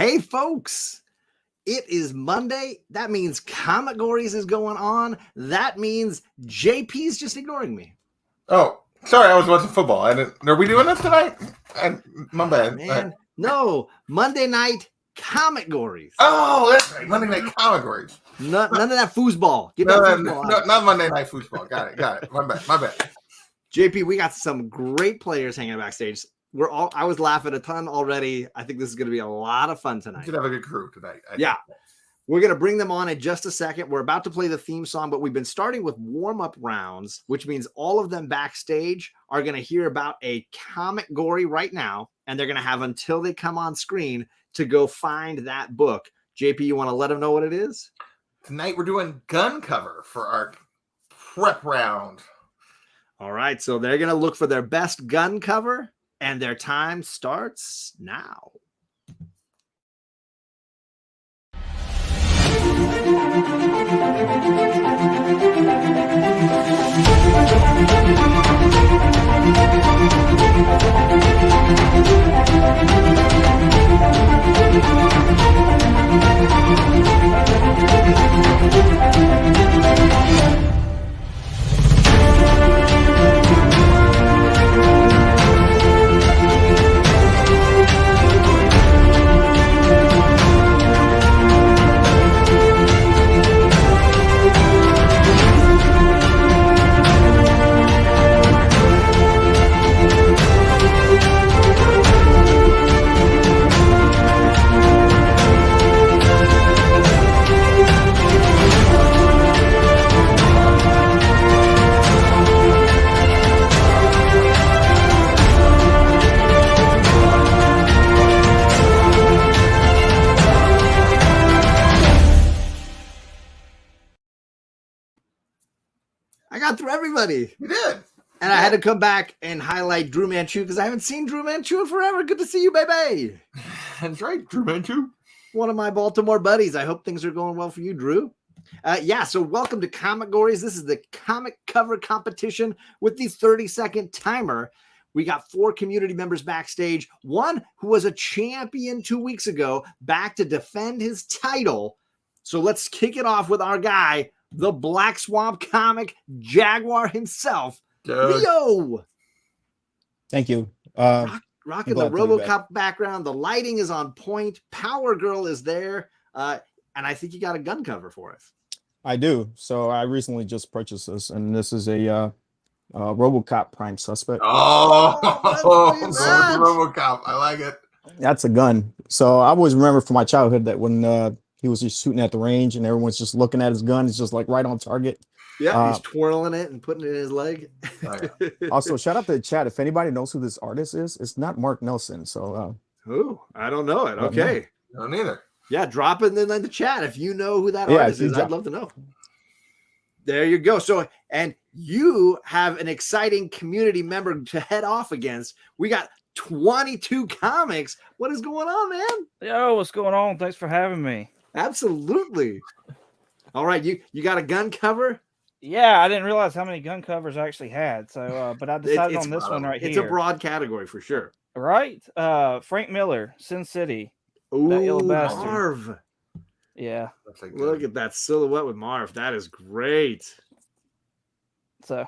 Hey, folks, it is Monday. That means ComicGories is going on. That means JP's just ignoring me. Oh, sorry, I was watching football. Are we doing this tonight? My bad. Man, no. Monday night ComicGories. Oh, that's right. Monday night ComicGories. None of that foosball. Get No, that foosball out. not Monday night football. Got it. My bad. JP, we got some great players hanging backstage. I was laughing a ton already. I think this is going to be a lot of fun tonight. We should have a good crew tonight. Yeah. We're going to bring them on in just a second. We're about to play the theme song, but we've been starting with warm-up rounds, which means all of them backstage are going to hear about a comic gory right now, and they're going to have until they come on screen to go find that book. JP, you want to let them know what it is? Tonight we're doing gun cover for our prep round. All right, so they're going to look for their best gun cover, and their time starts now. I got through everybody. You did. And I had to come back and highlight Drew Manchu because I haven't seen Drew Manchu in forever. Good to see you, baby. That's right, Drew Manchu. One of my Baltimore buddies. I hope things are going well for you, Drew. So welcome to ComicGories. This is the comic cover competition with the 30-second timer. We got 4 community members backstage. One who was a champion 2 weeks ago, back to defend his title. So let's kick it off with our guy, the Black Swamp comic Jaguar himself, Leo. Thank you. Rocking the RoboCop background. The lighting is on point. Power Girl is there. And I think you got a gun cover for us. I do. So I recently just purchased this, and this is a RoboCop Prime Suspect. RoboCop. I like it. That's a gun. So I always remember from my childhood that when he was just shooting at the range and everyone's just looking at his gun, it's just like right on target. Yeah, he's twirling it and putting it in his leg. Also, shout out to the chat. If anybody knows who this artist is, it's not Mark Nelson. So I don't know it. Okay. I don't either. Yeah, drop it in the chat if you know who that artist is. I'd love to know. There you go. So, and you have an exciting community member to head off against. We got 22 comics. What is going on, man? Yo, what's going on? Thanks for having me. Absolutely. All right, you got a gun cover? Yeah, I didn't realize how many gun covers I actually had. So, but I decided on this one right here. It's a broad category for sure. Right? Frank Miller, Sin City. Ooh, Marv. Yeah. Look at that silhouette with Marv. That is great. So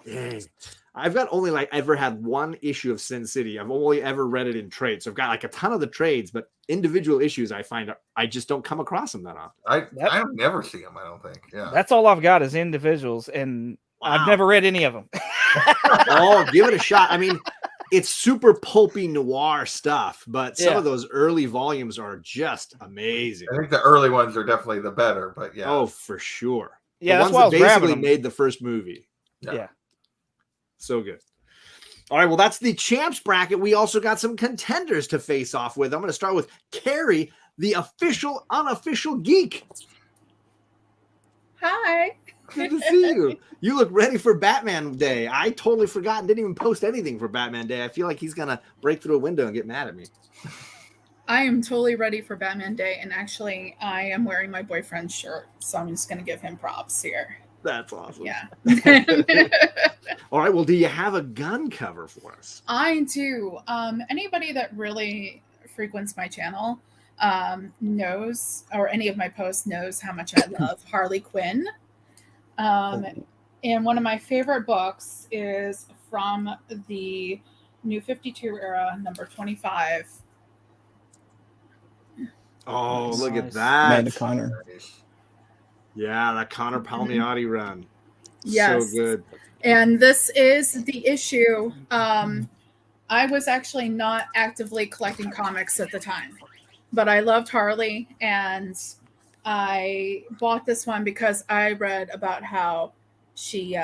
I've got only ever had one issue of Sin City. I've only ever read it in trades. So I've got a ton of the trades, but individual issues I find I just don't come across them that often. I never see them, I don't think. Yeah. That's all I've got is individuals, and I've never read any of them. Oh, give it a shot. I mean, it's super pulpy noir stuff, but some of those early volumes are just amazing. I think the early ones are definitely the better, but yeah. Oh, for sure. Yeah, the that's ones why that I was basically made the first movie. Yeah. So good. All right, well, that's the champs bracket. We also got some contenders to face off with. I'm going to start with Carrie, the official, unofficial geek. Hi. Good to see you. You look ready for Batman Day. I totally forgot and didn't even post anything for Batman Day. I feel like he's going to break through a window and get mad at me. I am totally ready for Batman Day, and actually, I am wearing my boyfriend's shirt, so I'm just going to give him props here. That's awesome. Yeah. All right. Well, do you have a gun cover for us? I do. Anybody that really frequents my channel knows, or any of my posts knows how much I love Harley Quinn. And one of my favorite books is from the New 52 era, number 25. Oh, look at Nice. that. Amanda Connor. Yeah, that Connor Palmiotti run. Yes. So good. And this is the issue. I was actually not actively collecting comics at the time, but I loved Harley, and I bought this one because I read about how she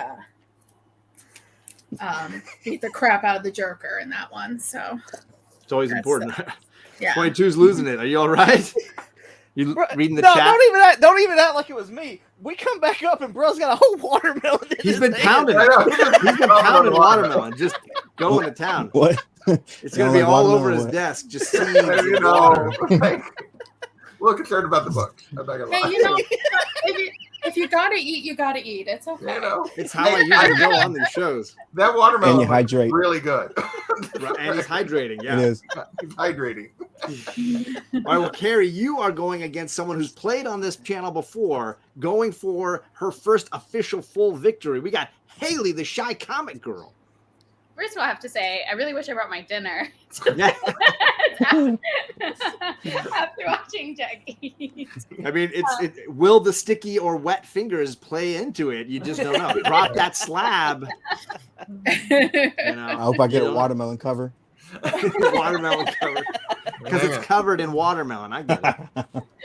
beat the crap out of the Joker in that one. So It's always That's important. yeah. 22's losing it. Are you all right? You Bro, reading the no, chat? don't even act like it was me. We come back up and bro's got a whole watermelon. In He's his been hand. pounding I it. know. He's been pounding watermelon, just going to town. What? It's You going don't to be like all watermelon over or his what? desk, just seeds You and know, water. like, a little concerned about the books. I'm not gonna lie. Hey, you know, if you gotta eat, you gotta eat. It's okay. You know, It's how I usually go on these shows. that watermelon And you is hydrate. really good. Right, and he's hydrating, It yeah. is. He's hydrating. All right, well, Carrie, you are going against someone who's played on this channel before, going for her first official full victory. We got Hayley, the shy comic girl. First of all, I have to say, I really wish I brought my dinner Yeah, after watching Jag eat. I mean, will the sticky or wet fingers play into it? You just don't know. Drop that slab. You I know, hope I get You a know? watermelon cover. watermelon cover because it's covered in watermelon. I get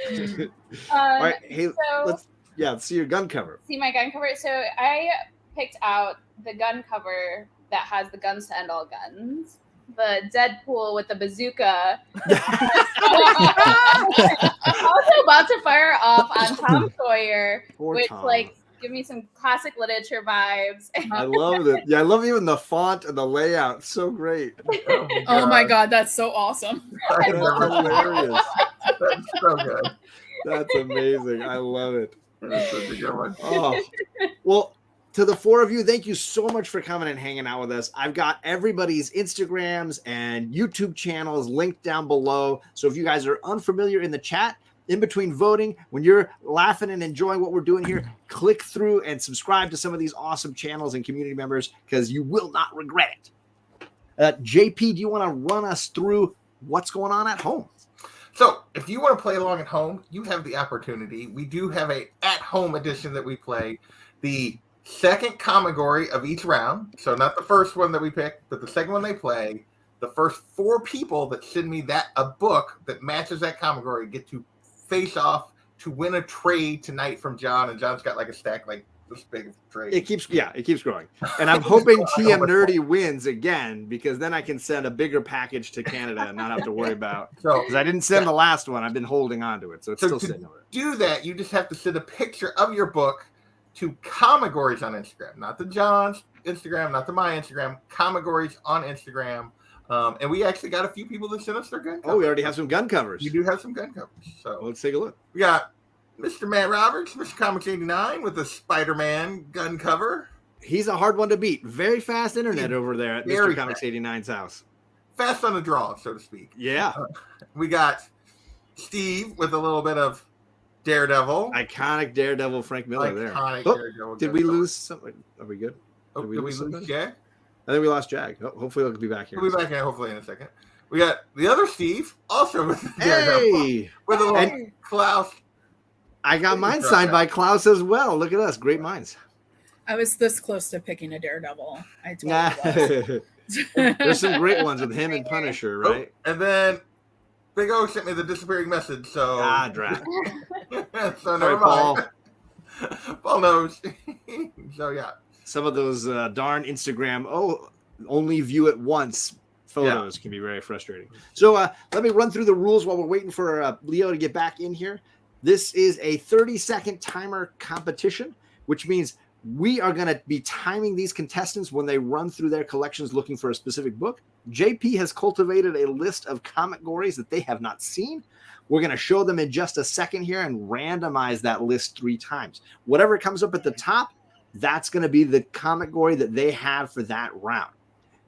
it. All right, hey, so let's see your gun cover. see my gun cover. So I picked out the gun cover that has the guns to end all guns. The Deadpool with the bazooka. Also about to fire off on Tom Sawyer, Poor which Tom. like give me some classic literature vibes. I love it. Yeah, I love even the font and the layout. So great. Oh my god, that's so awesome. I've That's never seen that. hilarious. That's so good. That's amazing. I love it. That's such a good one. Oh, well, to the four of you, thank you so much for coming and hanging out with us. I've got everybody's Instagrams and YouTube channels linked down below. So if you guys are unfamiliar in the chat, in between voting, when you're laughing and enjoying what we're doing here, click through and subscribe to some of these awesome channels and community members because you will not regret it. JP, do you want to run us through what's going on at home? So, if you want to play along at home, you have the opportunity. We do have a at-home edition that we play. The second ComicGory of each round. So, not the first one that we pick, but the second one they play. The first 4 people that send me a book that matches that ComicGory get to face off to win a trade tonight from John. And John's got like a stack like this big of trade. It keeps growing. And I'm hoping TM Nerdy wins again because then I can send a bigger package to Canada and not have to worry about. So, Because I didn't send the last one. I've been holding on to it. So it's So still to sitting over there. do that, you just have to send a picture of your book to ComicGories on Instagram, not the John's Instagram, not the my Instagram, ComicGories on Instagram. And we actually got a few people that sent us their gun covers. Oh, we already have some gun covers. We do have some gun covers. So Well, let's take a look. we got Mr. Matt Roberts, Mr. Comics 89 with the Spider-Man gun cover. He's a hard one to beat. Very fast internet over there at Very Mr. Comics 89's house. Fast on the draw, so to speak. Yeah. We got Steve with a little bit of Daredevil. Iconic Daredevil Frank Miller there. Iconic Oh, Daredevil did gun we cover. lose something? Are we good? Oh, did did we we lose lose somebody? Jag? I think we lost Jag. Oh, hopefully he'll be back here. We'll be back in hopefully in a second. We got the other Steve, also with Daredevil, Hey! with a little And- Klaus. I got mine signed by Klaus as well. Look at us. Great minds. I was this close to picking a Daredevil. I Nah. totally was. There's some great ones with him and Punisher, right? Oh, and then Big O sent me the disappearing message, so Ah, drat. so Sorry, never Paul. mind. Paul knows. So yeah, Some of those darn Instagram, only view it once photos can be very frustrating. So let me run through the rules while we're waiting for Leo to get back in here. This is a 30-second timer competition, which means we are going to be timing these contestants when they run through their collections looking for a specific book. JP has cultivated a list of ComicGories that they have not seen. We're going to show them in just a second here and randomize that list 3 times. Whatever comes up at the top, that's going to be the ComicGory that they have for that round.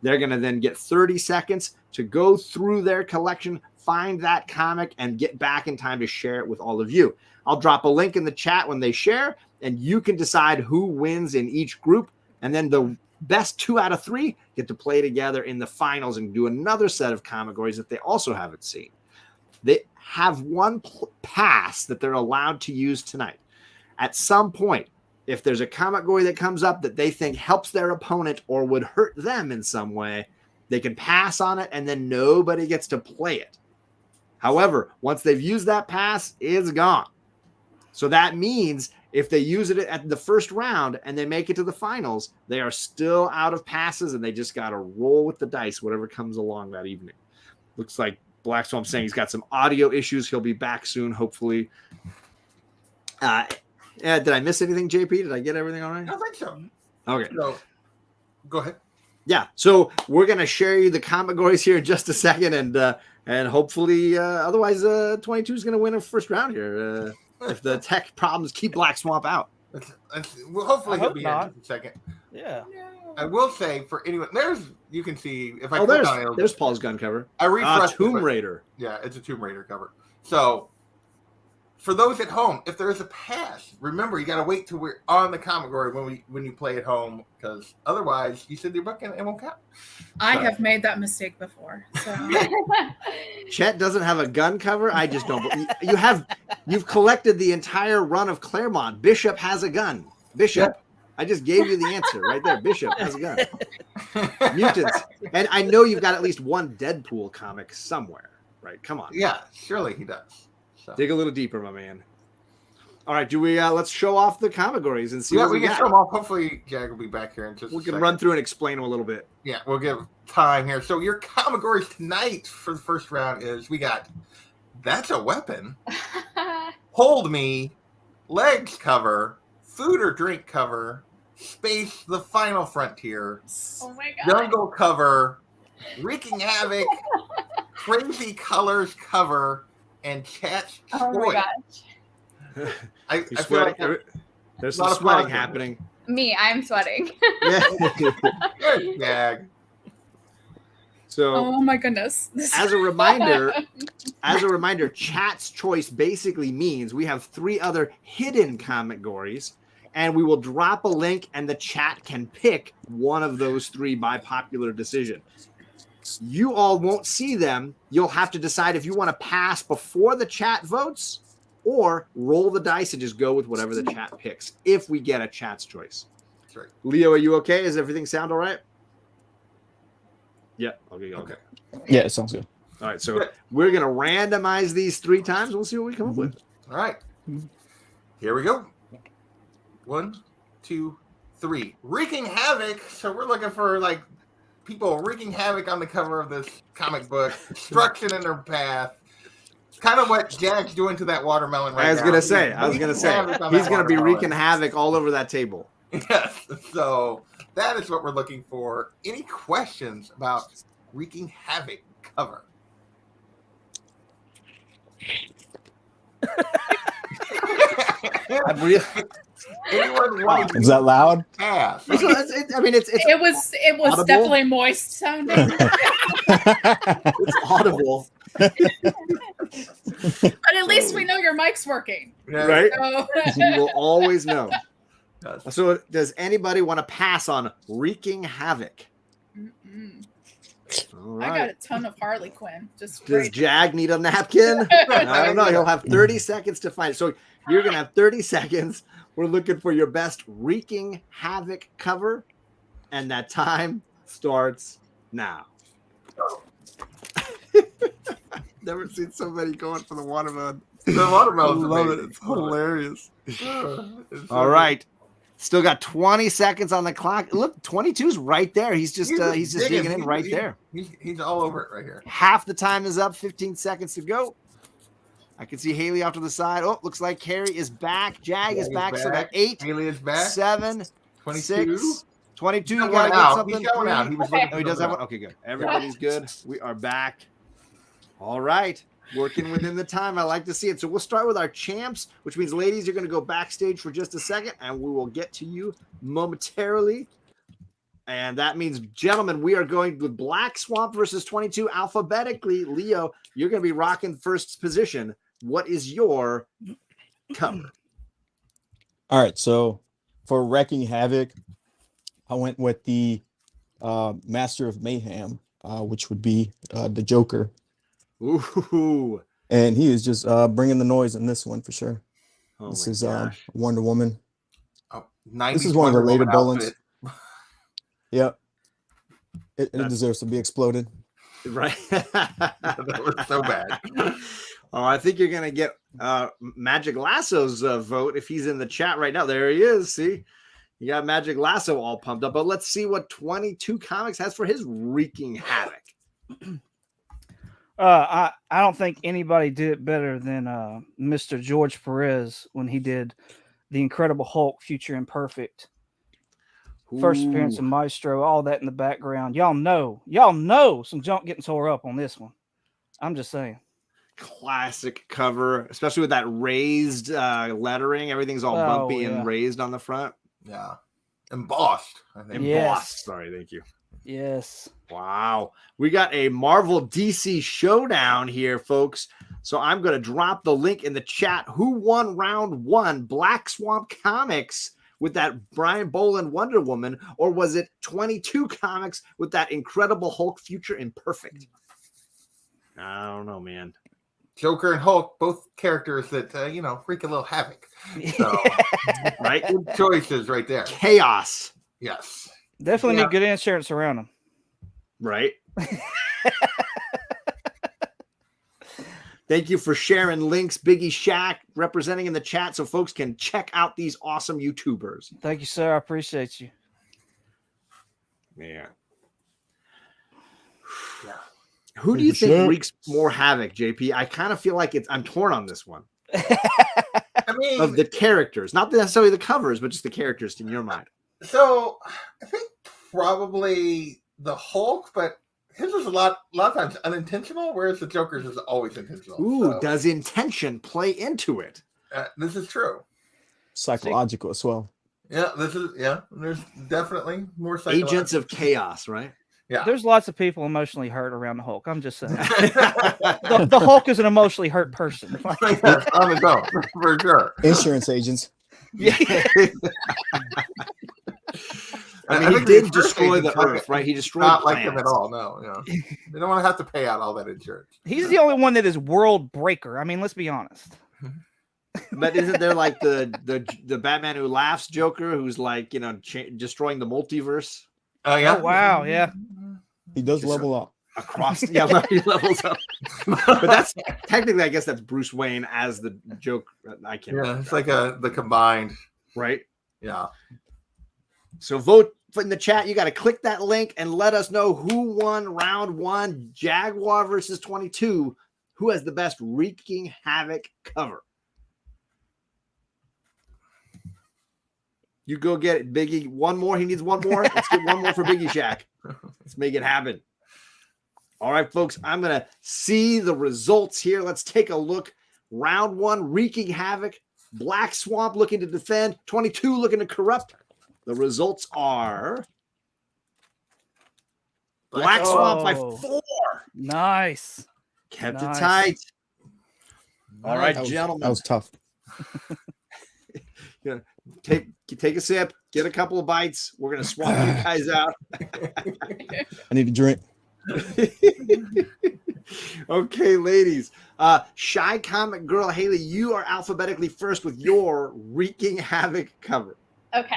They're going to then get 30 seconds to go through their collection, find that comic, and get back in time to share it with all of you. I'll drop a link in the chat when they share, and you can decide who wins in each group. And then the best 2 out of 3 get to play together in the finals and do another set of ComicGories that they also haven't seen. They have one pass that they're allowed to use tonight. At some point, if there's a ComicGory that comes up that they think helps their opponent or would hurt them in some way, they can pass on it, and then nobody gets to play it. However, once they've used that pass, it's gone. So that means if they use it at the first round and they make it to the finals, they are still out of passes, and they just got to roll with the dice, whatever comes along that evening. Looks like Black Swamp saying he's got some audio issues. He'll be back soon, hopefully. Did I miss anything, JP? Did I get everything all right? I think so. Okay. So, go ahead. Yeah. So we're gonna share you the ComicGories here in just a second, and hopefully, otherwise, 22 is gonna win a first round here if the tech problems keep Black Swamp out. Well, hopefully I he'll hope be not. in just a second. Yeah. I will say for anyone, you can see if I Oh, click on it. there's Paul's gun cover. I refreshed Tomb it, but- Raider. Yeah, it's a Tomb Raider cover. So, for those at home, if there is a pass, remember you got to wait till we're on the ComicGory when you play at home, because otherwise you said your book and it won't count. I have made that mistake before. So Chet doesn't have a gun cover. I just don't. You've collected the entire run of Claremont. Bishop has a gun. Bishop. I just gave you the answer right there. Bishop has a gun. Mutants. And I know you've got at least one Deadpool comic somewhere, right? Come on. Yeah, surely he does. So. Dig a little deeper, my man. All right, do we let's show off the ComicGories and see Yeah, what we we can got. show them off. Hopefully, Jag will be back here in just We a can second. run through and explain them a little bit. Yeah, we'll give time here. So your ComicGories tonight for the first round is we got That's a Weapon, Hold Me, Legs cover, Food or Drink cover, Space the Final Frontier, Oh my god. Jungle cover, Wreaking Havoc, Crazy Colors cover, and Chat's Choice. Oh my gosh. I You're feel sweating. like There's a lot some of sweating positive. happening. Me, I'm sweating. Yeah. Good Jag. So oh my goodness. as a reminder, Chat's Choice basically means we have 3 other hidden ComicGories, and we will drop a link, and the chat can pick one of those 3 by popular decision. You all won't see them. You'll have to decide if you want to pass before the chat votes or roll the dice and just go with whatever the chat picks if we get a Chat's Choice. That's right. Leo, are you okay? Does everything sound all right? Yeah. Okay. Yeah, it sounds good. All right. So we're going to randomize these 3 times. We'll see what we come up with. All right. Here we go. 1, 2, 3. Wreaking Havoc. So we're looking for like people wreaking havoc on the cover of this comic book. Destruction in their path. Kind of what Jag's doing to that watermelon right now. I was going to say, Havoc on he's that going to be watermelon. wreaking havoc all over that table. Yes. So that is what we're looking for. Any questions about Wreaking Havoc cover? Anyone want Is that loud? to pass? So it's It was Audible? definitely moist sounding, it's audible, but at least we know your mic's working. Yeah. right? So, You will always know. Yes. So does anybody want to pass on wreaking havoc? Mm-mm. All I got right. a ton of Harley Quinn. Just Does right. Jag need a napkin? I don't know. He'll have 30 seconds to find it. So you're going to have 30 seconds. We're looking for your best wreaking havoc cover. And that time starts now. Never seen somebody going for the watermelon. The watermelon's Love it. amazing. It's hilarious. It's so All right. Still got 20 seconds on the clock. Look, 22's right there. He's just digging in right there. He's all over it right here. Half the time is up. 15 seconds to go. I can see Hayley off to the side. Oh, looks like Carrie is back. Jag is back. So that 8, Haley is back. 7, 22. 6, 22. You He's gotta got get one out. something. He's got one out. 3. He was Okay. looking Oh, he for does have something one. Okay, good. Everybody's good. We are back. All right. Working within the time. I like to see it. So we'll start with our champs, which means, ladies, you're going to go backstage for just a second, and we will get to you momentarily. And that means, gentlemen, we are going with Black Swamp versus 22 alphabetically. Leo, you're going to be rocking first position. What is your cover? All right, so for Wrecking Havoc, I went with the Master of Mayhem, which would be the Joker. Ooh. And he is just bringing the noise in this one for sure. Oh This my is gosh. Wonder Woman. Oh, This is one of the later villains. outfit. Yep. It deserves to be exploded. Right. That was so bad. Oh, I think you're going to get Magic Lasso's vote if he's in the chat right now. There he is. See, you got Magic Lasso all pumped up. But let's see what 22 Comics has for his Wreaking Havoc. I don't think anybody did it better than Mr. George Perez when he did the Incredible Hulk, Future Imperfect. First appearance of Maestro, all that in the background. Y'all know some junk getting tore up on this one. I'm just saying. Classic cover, especially with that raised lettering. Everything's all bumpy and raised on the front. Yeah. Embossed, I think. Yes. Embossed. Sorry, thank you. Yes. Wow. We got a Marvel DC showdown here, folks. So I'm going to drop the link in the chat. Who won round one? Black Swamp Comics with that Brian Boland Wonder Woman, or was it 22 Comics with that Incredible Hulk Future Imperfect? I don't know, man. Joker and Hulk, both characters that, wreak a little havoc. So, Right? good choices right there. Chaos. Yes. Definitely need good insurance around them. Right? Thank you for sharing links, Biggie Shaq, representing in the chat so folks can check out these awesome YouTubers. Thank you, sir. I appreciate you. Yeah. Who do you think wreaks more havoc, JP? I kind of feel like I'm torn on this one. I mean, of the characters, not necessarily the covers, but just the characters in your mind. So I think probably the Hulk, but his was a lot of times unintentional, whereas the Joker's is always intentional. Ooh, so, does intention play into it? This is true. Psychological as well. Yeah, there's definitely more psychological. Agents of chaos, right? Yeah. There's lots of people emotionally hurt around the Hulk. I'm just saying. the Hulk is an emotionally hurt person. Yes, on his own, for sure. Insurance agents. Yeah. I mean, he did destroy the earth, right? He destroyed not plants. like him at all. No, they don't want to have to pay out all that insurance. He's the only one that is world breaker. I mean, let's be honest. But isn't there like the Batman Who Laughs Joker, who's like destroying the multiverse? Oh yeah. Oh wow, yeah. He does level up across. He levels up. But that's technically, I guess, that's Bruce Wayne as the Joker. I can't. Yeah, it's like the combined. Right. Yeah. So vote in the chat. You got to click that link and let us know who won round one. Jaguar versus 22. Who has the best wreaking havoc cover? You go get it, Biggie. One more. He needs one more. Let's get one more for Biggie Shack. Let's make it happen. All right, folks. I'm going to see the results here. Let's take a look. Round one, wreaking havoc. Black Swamp looking to defend. 22 looking to corrupt. The results are Black Swamp by 4. Nice. Kept it tight. All right, that gentlemen. was tough. Take a sip, get a couple of bites. We're gonna swap you guys out. I need a drink. Okay, ladies. Shy Comic Girl Hayley, you are alphabetically first with your wreaking havoc cover. Okay.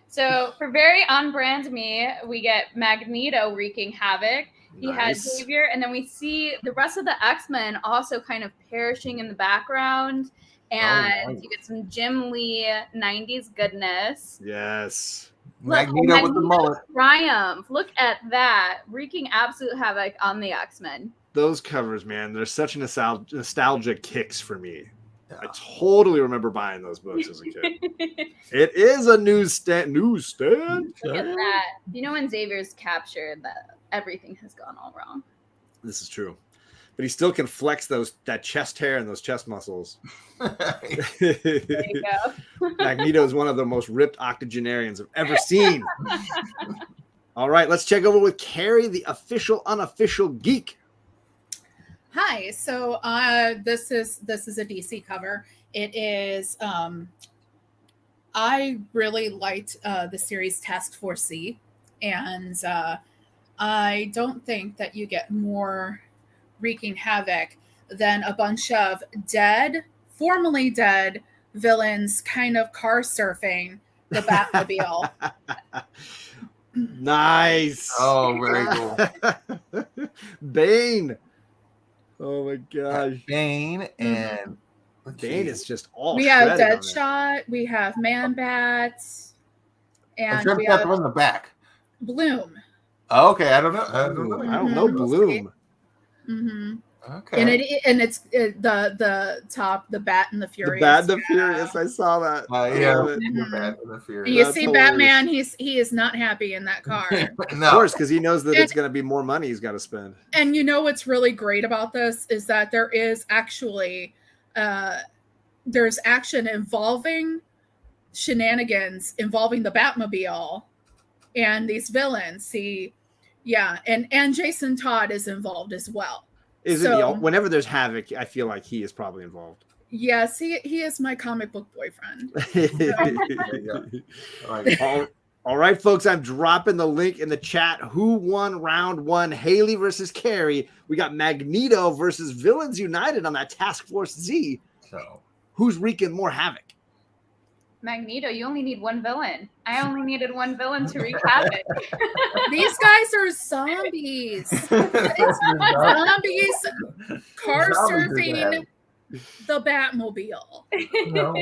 So for very on brand me, we get Magneto wreaking havoc. He has Xavier, and then we see the rest of the X-Men also kind of perishing in the background. And you get some Jim Lee 90s goodness. Yes. Magneto with the mullet. Triumph. Look at that. Wreaking absolute havoc on the X-Men. Those covers, man, they're such nostalgia kicks for me. Yeah. I totally remember buying those books as a kid. It is a newsstand. Look at that. You know when Xavier's captured, that everything has gone all wrong. This is true. But he still can flex that chest hair and those chest muscles. There you go. Magneto is one of the most ripped octogenarians I've ever seen. All right, let's check over with Carrie, the official unofficial geek. Hi. So this is a DC cover. It is. I really liked the series Task Force Z, and I don't think that you get more wreaking havoc than a bunch of formerly dead villains, kind of car surfing the Batmobile. Nice. Oh, very cool. Bane. Oh my gosh. Bane and Bane is just all. We have shredded on there. Deadshot. We have Man Bats, I'm and sure we we got the have one in the back. Bloom. Oh, okay, I don't know. I don't Ooh, know. I don't know Bloom. Mm-hmm. Okay. And it's the top, the Bat and the Furious. The Bad and the Furious. I saw that. Yeah, love it. the Bat and the And Fury. you That's see hilarious. Batman, he is not happy in that car. Of No. course, because he knows that it's going to be more money he's got to spend. And you know what's really great about this is that there is actually there's action involving shenanigans involving the Batmobile and these villains. And Jason Todd is involved as well. Whenever there's havoc, I feel like he is probably involved. Yes, he is my comic book boyfriend. All right, folks, I'm dropping the link in the chat. Who won round one? Hayley versus Carrie. We got Magneto versus Villains United on that Task Force Z. So Who's wreaking more havoc? Magneto, you only need one villain. I only needed one villain to wreak havoc. These guys are zombies. Zombies car surfing the Batmobile. No.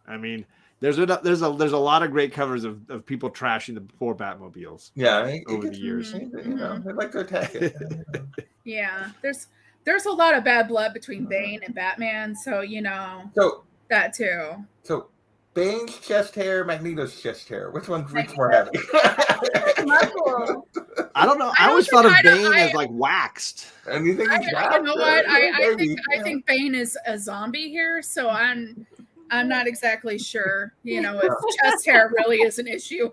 I mean, there's a lot of great covers of people trashing the poor Batmobiles. Yeah, over the years. You know, they like to attack it. Yeah, there's a lot of bad blood between Bane and Batman, so So that too. So Bane's chest hair, Magneto's chest hair. Which one reeks more heavy? Muscle. I don't know. I always thought of Bane as like waxed. And you think he's You know what? I think Bane is a zombie here, so I'm not exactly sure. If chest hair really is an issue.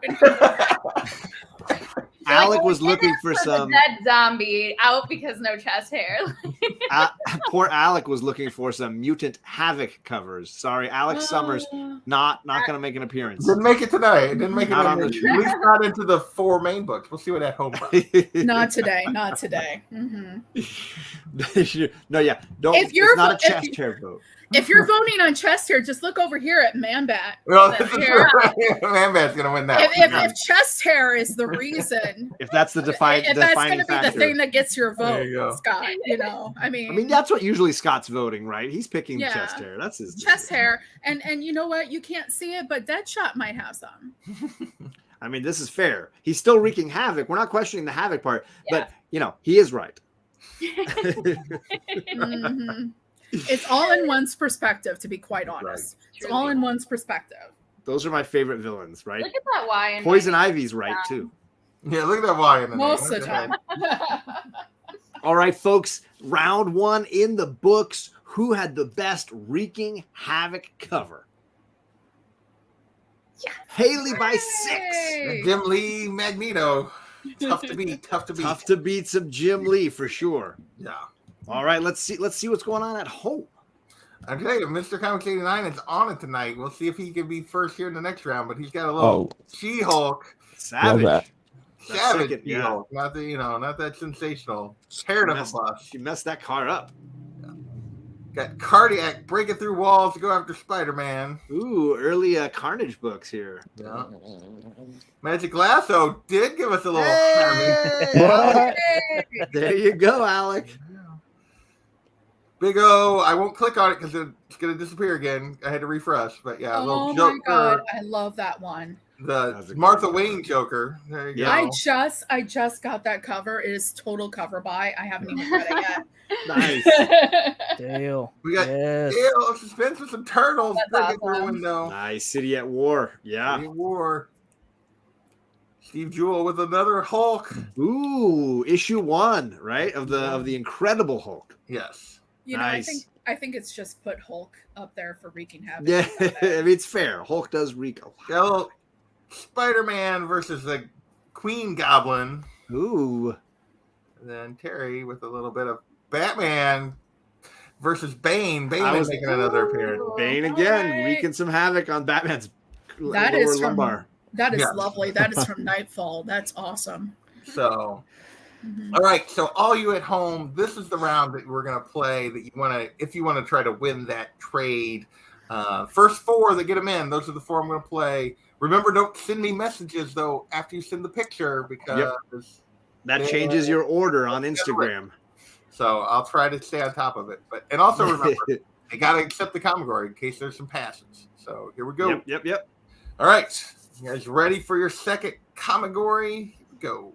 Alec was looking for some dead zombie out because no chest hair. Poor Alec was looking for some mutant havoc covers. Sorry, Alex Summers not going to make an appearance. Didn't make it tonight. Didn't make it. Not at on the least not into the 4 main books. We'll see what at home. Not today. Not today. Mm-hmm. No, yeah. Don't. If you're it's not a chest hair vote. If you're voting on chest hair, just look over here at Man-Bat. Well, Man-Bat's gonna win that. If chest hair is the reason, if that's the defining if that's going to be factor. the thing that gets your vote, you go. Scott. I mean, that's what usually Scott's voting, right? He's picking Yeah. chest hair. That's his chest hair, and you know what? You can't see it, but Deadshot might have some. I mean, this is fair. He's still wreaking havoc. We're not questioning the havoc part, Yeah. but he is right. Mhm. It's all in one's perspective, to be quite honest. It's all in one's perspective. Those are my favorite villains, right? Look at that Y. In Poison my- Ivy's right too. Yeah, look at that Y in the Most name. of the time. All right, folks. Round one in the books. Who had the best wreaking havoc cover? Yes. Haley by 6. Yay! Jim Lee, Magneto. Tough to beat. Tough to beat. Tough to beat some Jim Lee for sure. Yeah. All right, let's see what's going on at home. I'll tell you, Mr. Comics 89 is on it tonight. We'll see if he can be first here in the next round, but he's got a little She-Hulk. Savage. that. Savage second, yeah. She-Hulk. Not that sensational. Parrot of a bus. She messed that car up. Got Cardiac breaking through walls to go after Spider-Man. Ooh, early Carnage books here. Yeah. Magic Lasso did give us a little Hey, What? there you go, Alec. Big O. I won't click on it because it's going to disappear again. I had to refresh, but yeah, a little Oh Joker. my god, I love that one. That was The a Martha good Wayne one. Joker. There you Yeah. go. I just got that cover. It is total cover buy. I haven't even read it Nice. yet. Dale. We got Yes. Ew, suspense with some turtles That's breaking through a awesome. window. Nice. City at War. Yeah. City War. Steve Jewell with another Hulk. Ooh, issue 1, right? Of the Incredible Hulk. Yes. Nice. I think it's just put Hulk up there for wreaking havoc. Yeah, I mean, it's fair. Hulk does wreak a lot. Got a little Spider-Man versus the Queen Goblin. Ooh. And then Terry with a little bit of Batman versus Bane. Bane I is was- making another appearance. Bane All again, right. wreaking some havoc on Batman's That lower is from- lumbar. That is Yeah. lovely. That is from Nightfall. That's awesome. So, Mhm. all right. So, all you at home, this is the round that we're going to play. That you want to, if you want to try to win that trade. First 4 that get them in. Those are the 4 I'm going to play. Remember, don't send me messages though after you send the picture because That changes your order on Instagram. So I'll try to stay on top of it. But and also remember, they got to accept the ComicGory in case there's some passes. So here we go. Yep. All right. You guys ready for your second ComicGory? Here we go.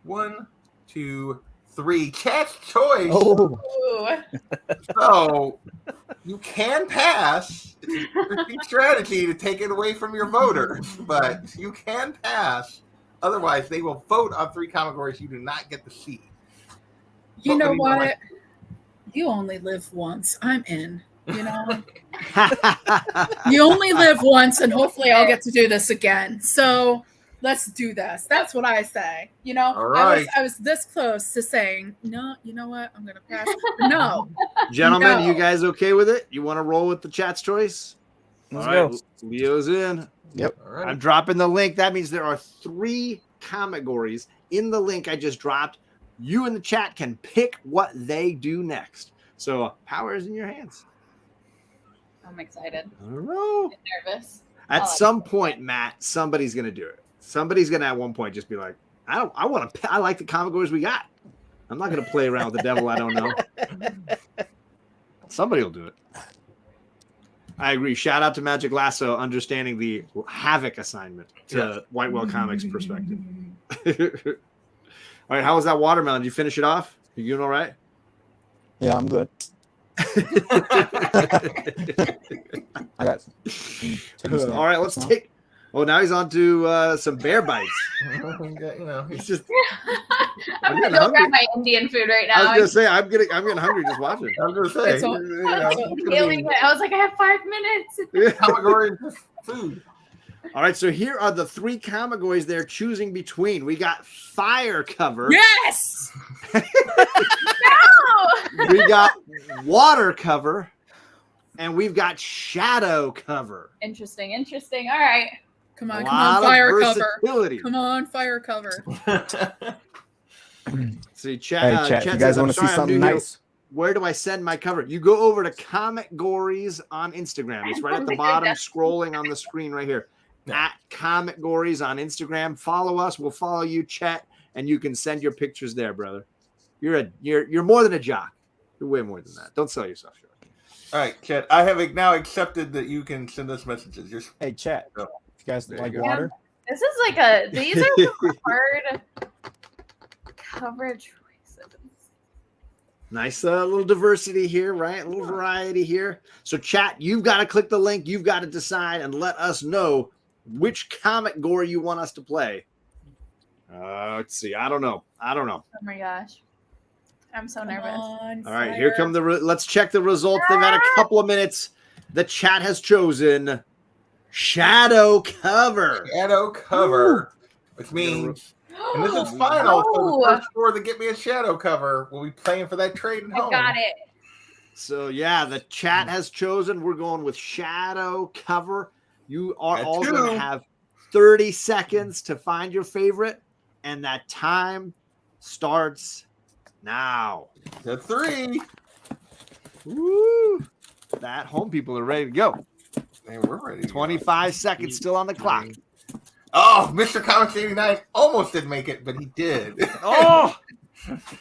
1, 2, 3. Cat's choice. Oh, Ooh. So you can pass. It's an interesting strategy to take it away from your voters, but you can pass. Otherwise, they will vote on 3 ComicGories you do not get to see. You know do you want? what? You only live once. I'm in. You know, you only live once, and hopefully, I'll get to do this again. So let's do this. That's what I say. You know, All right. I was this close to saying no. You know what? I'm gonna pass. But no, Gentlemen, No. you guys okay with it? You want to roll with the chat's choice? Let's All go. right, Leo's in. All right. I'm dropping the link. That means there are 3 ComicGories in the link I just dropped. You in the chat can pick what they do next. So power is in your hands. I'm excited. I don't know. I'm nervous. At Oh, some point, Matt, somebody's gonna do it. Somebody's gonna at one point just be like, I like the ComicGories we got. I'm not gonna play around with the devil I don't know. Somebody will do it. I agree. Shout out to Magic Lasso understanding the Havoc assignment to Whitewell Comics perspective. All right, how was that watermelon? Did you finish it off? You doing all right? yeah, I'm good. I got. All right, let's take. Oh, now he's on to some bear bites. You know, He's just. I'm getting gonna go hungry. grab my Indian food right I now. was gonna say I'm getting hungry just watching. I'm gonna say, It's all- you know, it's gonna Healing be it. I was like, I have 5 minutes. ComicGory is just food. All right, so here are the 3 ComicGories they're choosing between. We got Fire Cover. yes. No! We got Water Cover. And we've got Shadow Cover. Interesting. All right. Come A on, lot of fire cover. versatility. Come on, fire cover. See, Hey, chat, chat, you says, guys "I'm want to see sorry, I'm something new here. nice? Where do I send my cover? You go over to ComicGories on Instagram. It's right at the bottom, scrolling on the screen right here. Yeah. At ComicGories on Instagram. Follow us. We'll follow you, chat, and you can send your pictures there, brother. You're more than a jock. You're way more than that. don't sell yourself short. All right, Chet. I have now accepted that you can send us messages. You're Hey, chat. Oh. If you guys There like you go. water, This is these are some hard coverage choices. Nice little diversity here, right? A little variety here. So, chat, you've got to click the link. You've got to decide and let us know which ComicGory you want us to play. Let's see. I don't know. Oh my gosh. I'm so nervous. All right, here come let's check the results. They've had a couple of minutes. The chat has chosen Shadow Cover. Shadow Cover, which means, and this is final. So the No. first 4 that get me a Shadow Cover will be playing for that trade at I home. got it. So, yeah, the chat has chosen. We're going with Shadow Cover. You are That's all two. going to have 30 seconds to find your favorite, and that time starts now. The 3. Woo! That home people are ready to go. And we're ready. to go. 25 seconds still on the clock. Oh, Mr. Comics 89 almost didn't make it, but he did. Oh!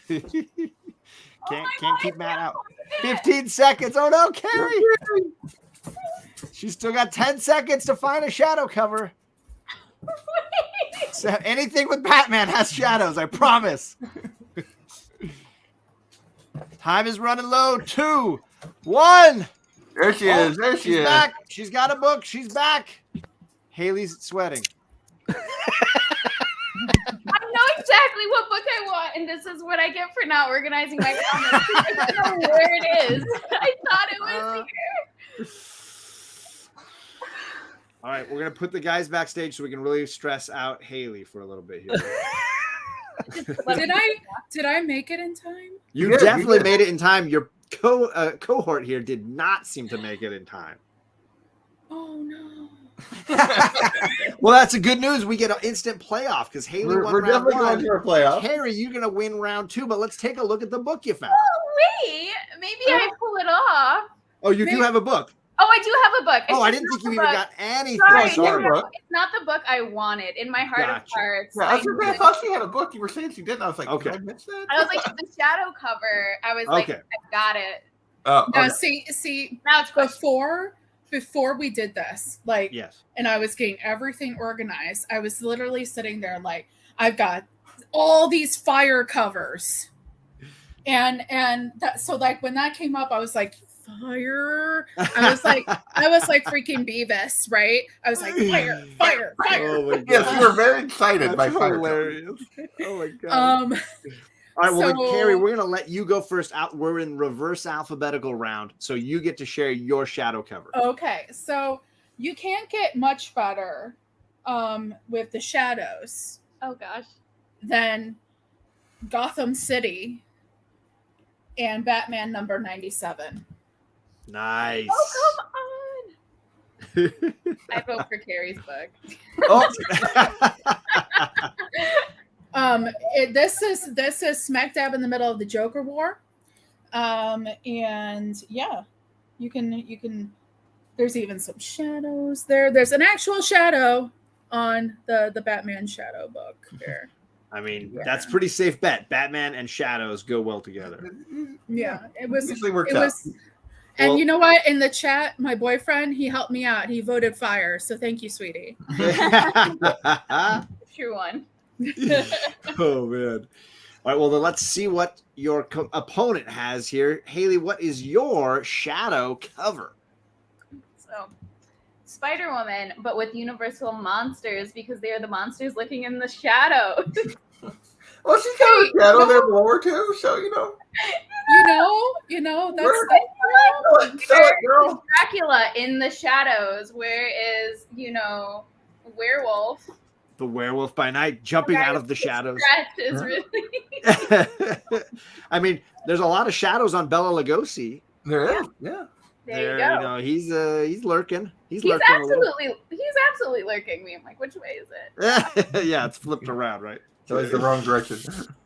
Can't keep Matt out. 15 seconds. Oh no, Carrie. She's still got 10 seconds to find a shadow cover. So anything with Batman has shadows, I promise. Time is running low. 2, 1. There she is. There she She's is. back. She's got a book. She's back. Haley's sweating. I know exactly what book I want, and this is what I get for not organizing my comments. I don't know where it is. I thought it was here. All right, we're gonna put the guys backstage so we can really stress out Hayley for a little bit here. Did I make it in time? You did, definitely you did. made it in time. Your cohort here did not seem to make it in time. Oh no. Well, that's a good news. We get an instant playoff because Hayley won We're round definitely going one. to a playoff. Carrie, you're gonna win round 2, but let's take a look at the book you found. Wait, maybe I pull it off. Oh, you do have a book. Oh, I do have a book. It's Oh, I just didn't not think you the even book. got anything. Sorry, Sorry, bro. it's not the book I wanted. In my heart of Gotcha. hearts, Yeah, I thought she had a book. You were saying she didn't. I was like, Okay. did I miss that? I was like, the shadow cover. I was like, Okay. I got it. Oh, Now, okay. see, Now it's question. before we did this, like, Yes. and I was getting everything organized, I was literally sitting there like, I've got all these fire covers, and that. So like when that came up, I was like, fire. I was like freaking Beavis, right? I was like, fire. Oh my god. Yes, you were very excited by That's fire. hilarious. Oh my god. All right, well, then, so- Carrie, we're gonna let you go first. Out, we're in reverse alphabetical round, so you get to share your shadow cover. Okay, so you can't get much better with the shadows Oh gosh. than Gotham City and Batman number 97. Nice. Oh come on. I vote for Carrie's book. Oh. This is smack dab in the middle of the Joker War, and yeah, you can. There's even some shadows there. There's an actual shadow on the Batman shadow book there. I mean, Yeah. that's pretty safe bet. Batman and shadows go well together. Yeah, it was. Usually works It out. was. And Well- you know what? In the chat, my boyfriend, he helped me out. He voted fire. So thank you, sweetie. True one. Oh man. All right, well then let's see what your opponent has here. Hayley, what is your shadow cover? So, Spider-Woman, but with universal monsters because they are the monsters looking in the shadows. Well, she's got a shadow there below her too, so You know, that's Sell it, girl. Dracula in the shadows. Where is werewolf? The werewolf by night jumping out of the shadows. Stretch is really. I mean, there's a lot of shadows on Bella Lugosi. There is, yeah. There you go. You know, he's lurking. He's He's lurking a little. absolutely lurking me. I'm like, which way is it? Yeah, it's flipped around, right? So it's the wrong direction.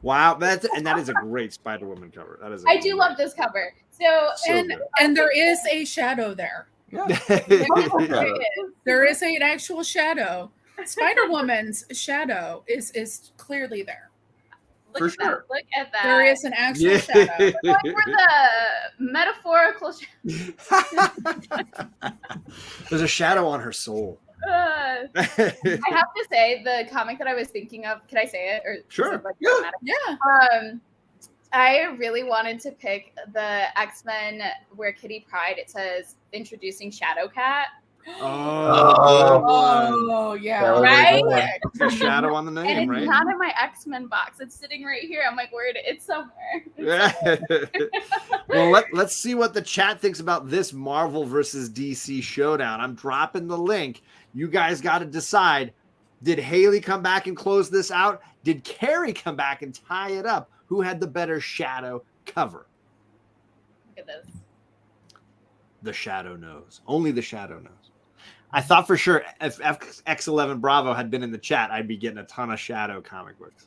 Wow, that is a great Spider-Woman cover. That is. I do love this cover. So, and there is a shadow there. Yeah. Yeah. There is an actual shadow. Spider-Woman's shadow is clearly there. look For at that. sure. Look at that. There is an actual Yeah. shadow. Going for the metaphorical. There's a shadow on her soul. I have to say, the comic that I was thinking of. Can I say it? Or Sure. does it, like, Yeah. matter? Yeah. I really wanted to pick the X-Men where Kitty Pryde, it says introducing Shadowcat. Oh, good one. Oh yeah. That was a Right? good one. It's a shadow on the And name, it's right? not in my X-Men box. It's sitting right here. I'm like, where it's somewhere. Well, let's see what the chat thinks about this Marvel versus DC showdown. I'm dropping the link. You guys got to decide. Did Hayley come back and close this out? Did Carrie come back and tie it up? Who had the better shadow cover? Look at this. The shadow knows. Only the shadow knows. I thought for sure if X11 Bravo had been in the chat, I'd be getting a ton of shadow comic books.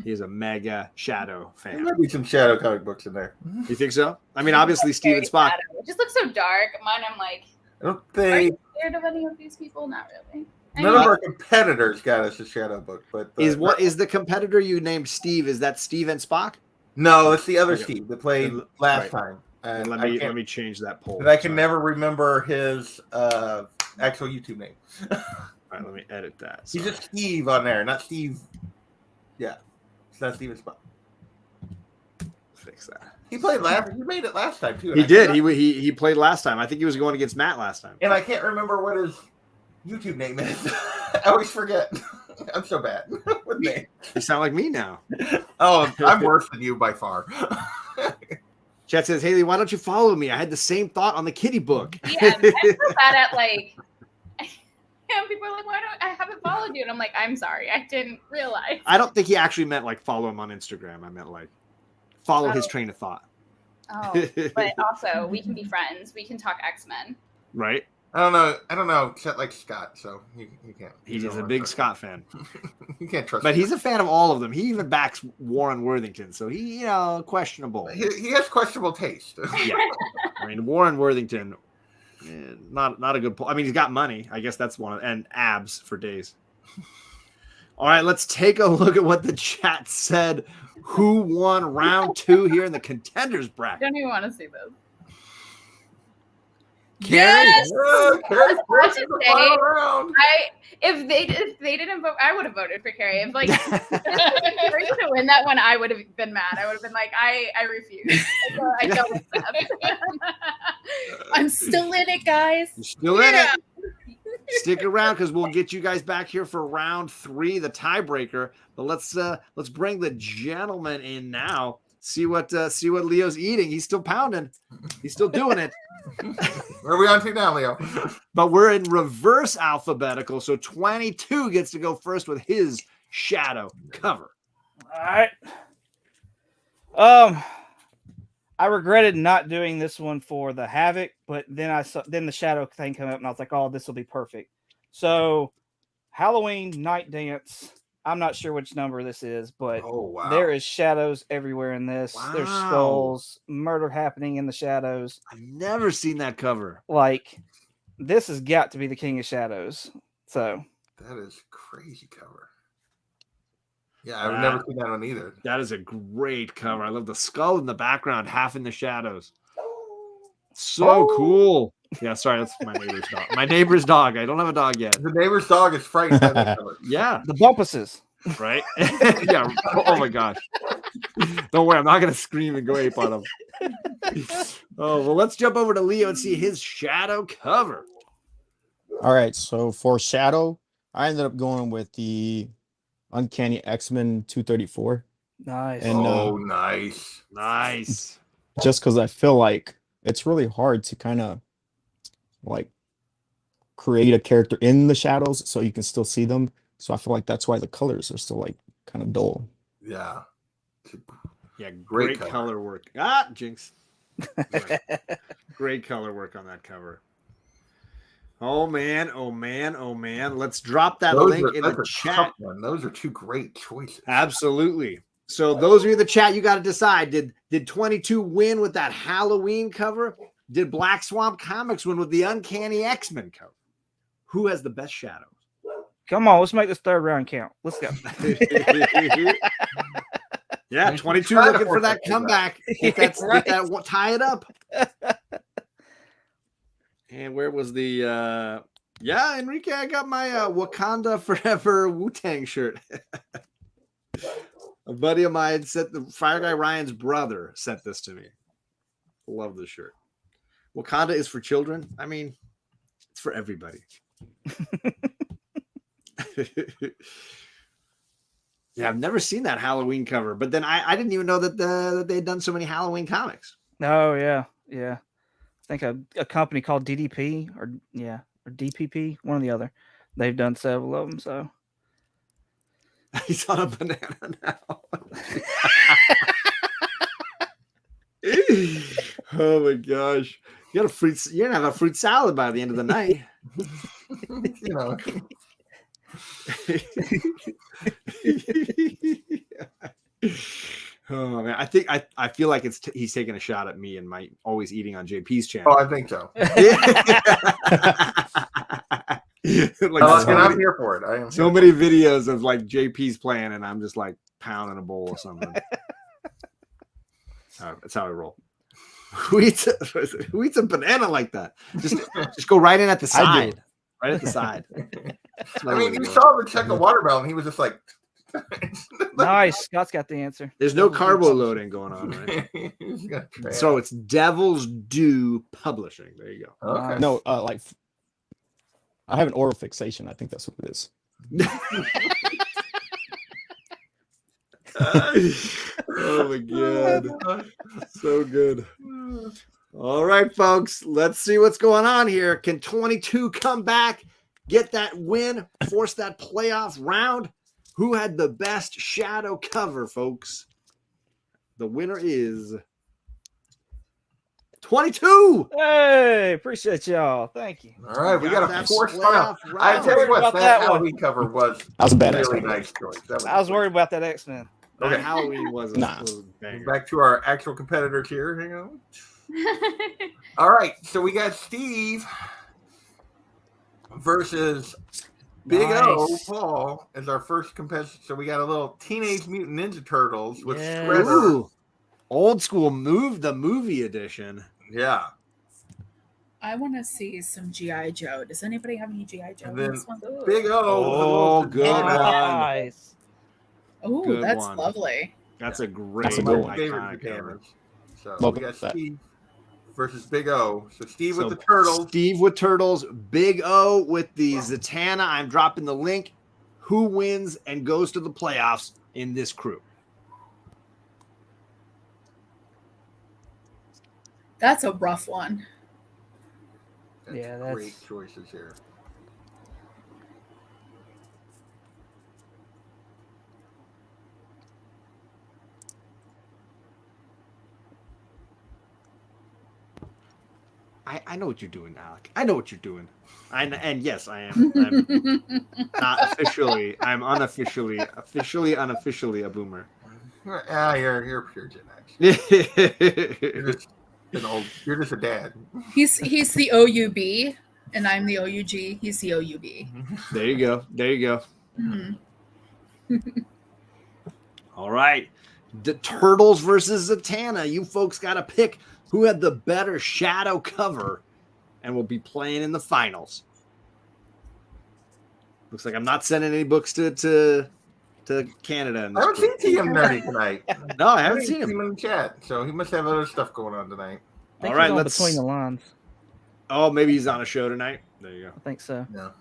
He's a mega shadow There fan. might be some shadow comic books in there. You think so? I mean, obviously Steven Spock. It just looks so dark. Mine, I'm like, I don't are think you scared of any of these people? Not really. none of our competitors got us a shadow book, but Is the competitor you named Steve? Is that Steve and Spock? no, it's the other Okay. Steve that played Right. last time. And And let me change that poll. And I can Sorry. never remember his actual YouTube name. All right, let me edit that. He's Sorry. just Steve on there, not Steve. Yeah, it's not Steven Spot. Fix that. He played last. He made it last time too. and He I did. cannot- He played last time. I think he was going against Matt last time. And I can't remember what his YouTube name is. I always forget. I'm so bad with names. You sound like me now. Oh, I'm worse than you by far. Chat says, Hayley, why don't you follow me? I had the same thought on the kitty book. Yeah, I'm so bad at like and people are like, why don't I haven't followed you? And I'm like, I'm sorry, I didn't realize. I don't think he actually meant like follow him on Instagram. I meant like follow his train of thought. Oh, but also we can be friends. We can talk X-Men. Right? I don't know. Chet likes Scott, so you can't. He's a big Scott fan. You can't trust. But him. he's a fan of all of them. He even backs Warren Worthington, so he, questionable. He has questionable taste. Yeah, I mean Warren Worthington, not a good. I mean, he's got money. I guess that's one and abs for days. All right, let's take a look at what the chat said. Who won round 2 here in the contenders I bracket? don't even want to see this. Carrie? Yes! Carrie's I should the say, final round. if they didn't vote, I would have voted for Carrie. If like Carrie to win that one, I would have been mad. I would have been like, I refuse. I don't accept. I'm still in it, guys. You're still in it. Stick around because we'll get you guys back here for round 3, the tiebreaker. But let's bring the gentleman in now. See what Leo's eating. He's still pounding. He's still doing it. Where are we on to now, Leo? But we're in reverse alphabetical, so 22 gets to go first with his shadow cover. All right. I regretted not doing this one for the Havoc, but then the shadow thing came up, and I was like, "Oh, this will be perfect." So, Halloween Night Dance. I'm not sure which number this is, but there is shadows everywhere in this. Wow. There's skulls, murder happening in the shadows. I've never seen that cover. Like, this has got to be the King of Shadows. So that is crazy cover. Yeah, I've never seen that one either. That is a great cover. I love the skull in the background, half in the shadows. So cool. Yeah, sorry, that's my neighbor's dog. My neighbor's dog. I don't have a dog yet. The neighbor's dog is frightened by that cover. Yeah. the Bumpuses. Right? Yeah. Oh my gosh. Don't worry, I'm not gonna scream and go ape on him. Oh, well, let's jump over to Leo and see his shadow cover. All right, so for shadow, I ended up going with the Uncanny X-Men 234. Nice. And nice. Nice. Just because I feel like it's really hard to kind of like create a character in the shadows so you can still see them. So I feel like that's why the colors are still like kind of dull. Yeah. Yeah, great color work. Ah, jinx. Right. Great color work on that cover. Oh man, oh man, oh man. Let's drop that link in the chat. Those are two great choices. Absolutely. So those of you in the chat, you got to decide. Did 22 win with that Halloween cover? Did Black Swamp Comics win with the Uncanny X-Men cover? Who has the best shadows? Come on, let's make this third round count. Let's go. Yeah, 22 looking for that comeback. Get that, tie it up. And where was the yeah, Enrique, I got my Wakanda Forever Wu-Tang shirt. A buddy of mine sent the Fire Guy Ryan's brother sent this to me. Love this shirt. Wakanda is for children. I mean, it's for everybody. Yeah, I've never seen that Halloween cover, but then I didn't even know that they'd done so many Halloween comics. Oh yeah. I think a company called DDP or DPP, one or the other. They've done several of them. So he's on a banana now. Oh my gosh! You're gonna have a fruit salad by the end of the night. You know. Oh man, I feel like he's taking a shot at me and my always eating on JP's channel. Oh, I think so. Like I'm here for it. I am so many videos of like JP's playing, and I'm just like pounding a bowl or something. That's how I roll. Who eats a banana like that? Just go right in at the side. Right at the side. I mean, you saw the check of watermelon. He was just like, nice. Scott's got the answer. There's no carbo loading going on, right? So it's Devil's Due Publishing. There you go. Okay. No, like I have an oral fixation. I think that's what it is. Oh my god. So good. All right, folks. Let's see what's going on here. Can 22 come back get that win, force that playoff round. Who had the best shadow cover, folks? The winner is 22. Hey, appreciate y'all. Thank you. All right, we got a that fourth final. playoff I round. tell you Worried what, about that that one. Halloween cover was That was a badass really cover. nice choice. That was I was worried about that X-Men. That Okay. Halloween was a Nah. banger. Back to our actual competitors here. Hang on. All right, so we got Steve versus Big O. Nice. Paul as our first competitor. So we got a little Teenage Mutant Ninja Turtles with Yes. Shredder. Ooh, old school the movie edition. Yeah. I want to see some GI Joe. Does anybody have any GI Joe? And then This one? Ooh. Big O. Oh, good one. Nice. Ooh, Good that's one. lovely. That's a great That's a One good of one. my favorite iconic cover. pajamas. So Love we got that. Steve versus Big O. So Steve So, with the turtles. Steve with Turtles, Big O with the Zatanna. I'm dropping the link. Who wins and goes to the playoffs in this crew? That's a rough one. Yeah, great that's- choices here. I know what you're doing, Alec. I know what you're doing. And yes, I am. I'm not officially. I'm unofficially a boomer. Ah, you're pure Gen X. You're There just an old. You're just a dad. He's the OUB, and I'm the OUG. He's the OUB. you go. There you go. Mhm. All right. The Turtles versus Zatanna. You folks got to pick who had the better shadow cover and will be playing in the finals. Looks like I'm not sending any books to Canada. In I this haven't seen group. TM Nerdy tonight. No, I haven't seen him. in the chat, so he must have other stuff going on tonight. I think All right, he's on let's. between the lines. Oh, maybe he's on a show tonight. There you go. I think so. No.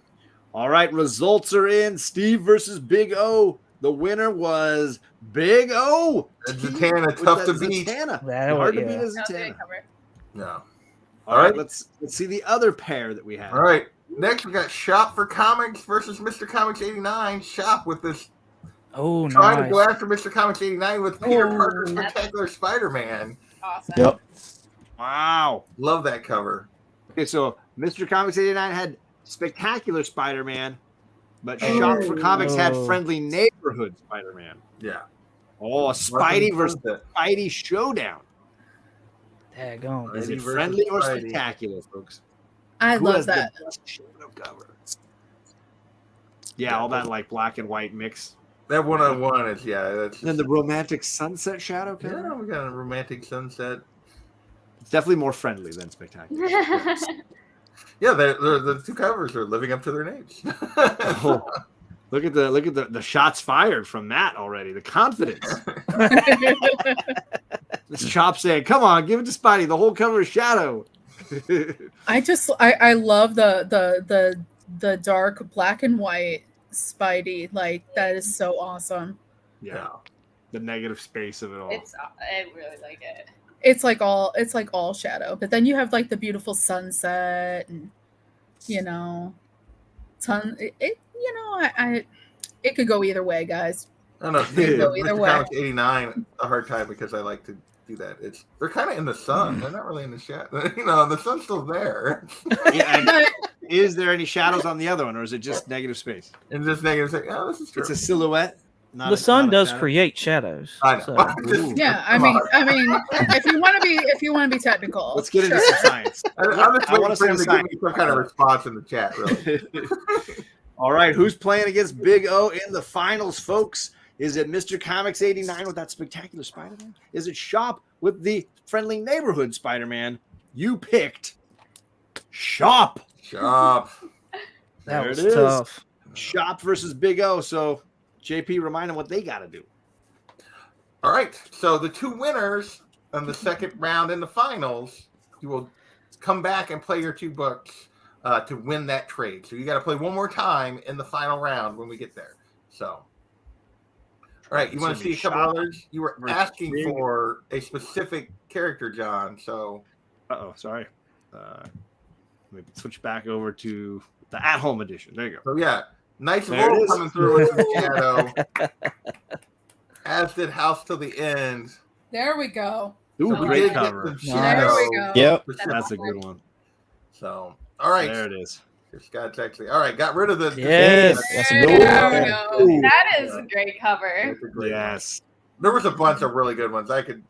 All right, results are in. Steve versus Big O. The winner was Big O. Zatanna, With tough that to beat. Zatanna. That Hard was- to beat yeah. a That was a Zatanna. good cover. No. All right, let's see the other pair that we have. All right. Next, we got Shop for Comics versus Mr. Comics 89. Shop with this Oh, trying to go nice. after Mr. Comics 89 with Peter Oh. Parker's Spectacular Spider-Man. Awesome. Yep. Wow. Love that cover. Okay, so Mr. Comics 89 had Spectacular Spider-Man, but Shop for Comics had Oh. Friendly Neighborhood Spider-Man. Yeah. Oh, a Spidey versus Sunset. Spidey showdown. Daggone. Is Spidey it versus friendly or Spidey. spectacular, folks? I Who love has that. the best shadow cover? Yeah, all that like black and white mix. That one-on-one is, yeah. That's And then the romantic sunset shadow cover. yeah, we got a romantic sunset. It's definitely more friendly than spectacular. Yeah, the two covers are living up to their names. Oh, look at the shots fired from Matt already. The confidence. This Chop saying, "Come on, give it to Spidey. The whole cover is shadow." I love the dark black and white Spidey. Like that is so awesome. Yeah, the negative space of it all. I really like it. It's like all shadow, but then you have like the beautiful sunset and it could go either way, guys. I don't know. Go either Mr. way. Comics 89, a hard time because I like to do that. They're kind of in the sun. They're not really in the shadow. The sun's still there. Yeah, and is there any shadows on the other one, or is it just negative space? And just negative say, oh, this is true. It's a silhouette. Not The a- sun not a does shadow. create shadows. I know. So. Ooh. Yeah, I Come mean, on. if you want to be technical, Let's get into sure. some science. I'm just I waiting wanna for him see to the give me some kind of response in the chat, really. All right, who's playing against Big O in the finals, folks? Is it Mr. Comics 89 with that spectacular Spider-Man? Is it Shop with the friendly neighborhood Spider-Man? You picked Shop. Shop. That There was it is. tough. Shop versus Big O. So, JP, remind them what they got to do. All right. So the two winners in the second round in the finals, you will come back and play your two books to win that trade. So you got to play one more time in the final round when we get there. So. All right, you want to see a couple others? You were asking for a specific character, John. So, Uh-oh, sorry. Let me switch back over to The at-home edition. There you go. So yeah, nice There it roll is. coming through with some shadow. As did House Till the End. There we go. Ooh, So we great did get cover. some There shadow we go. Yep. That's a good one. So, all right. There it is. Scott's actually all right. Got rid of the. Yes. That's There a good we one. go. That is a great cover. That's a great one. Yes. There was a bunch of really good ones. I could,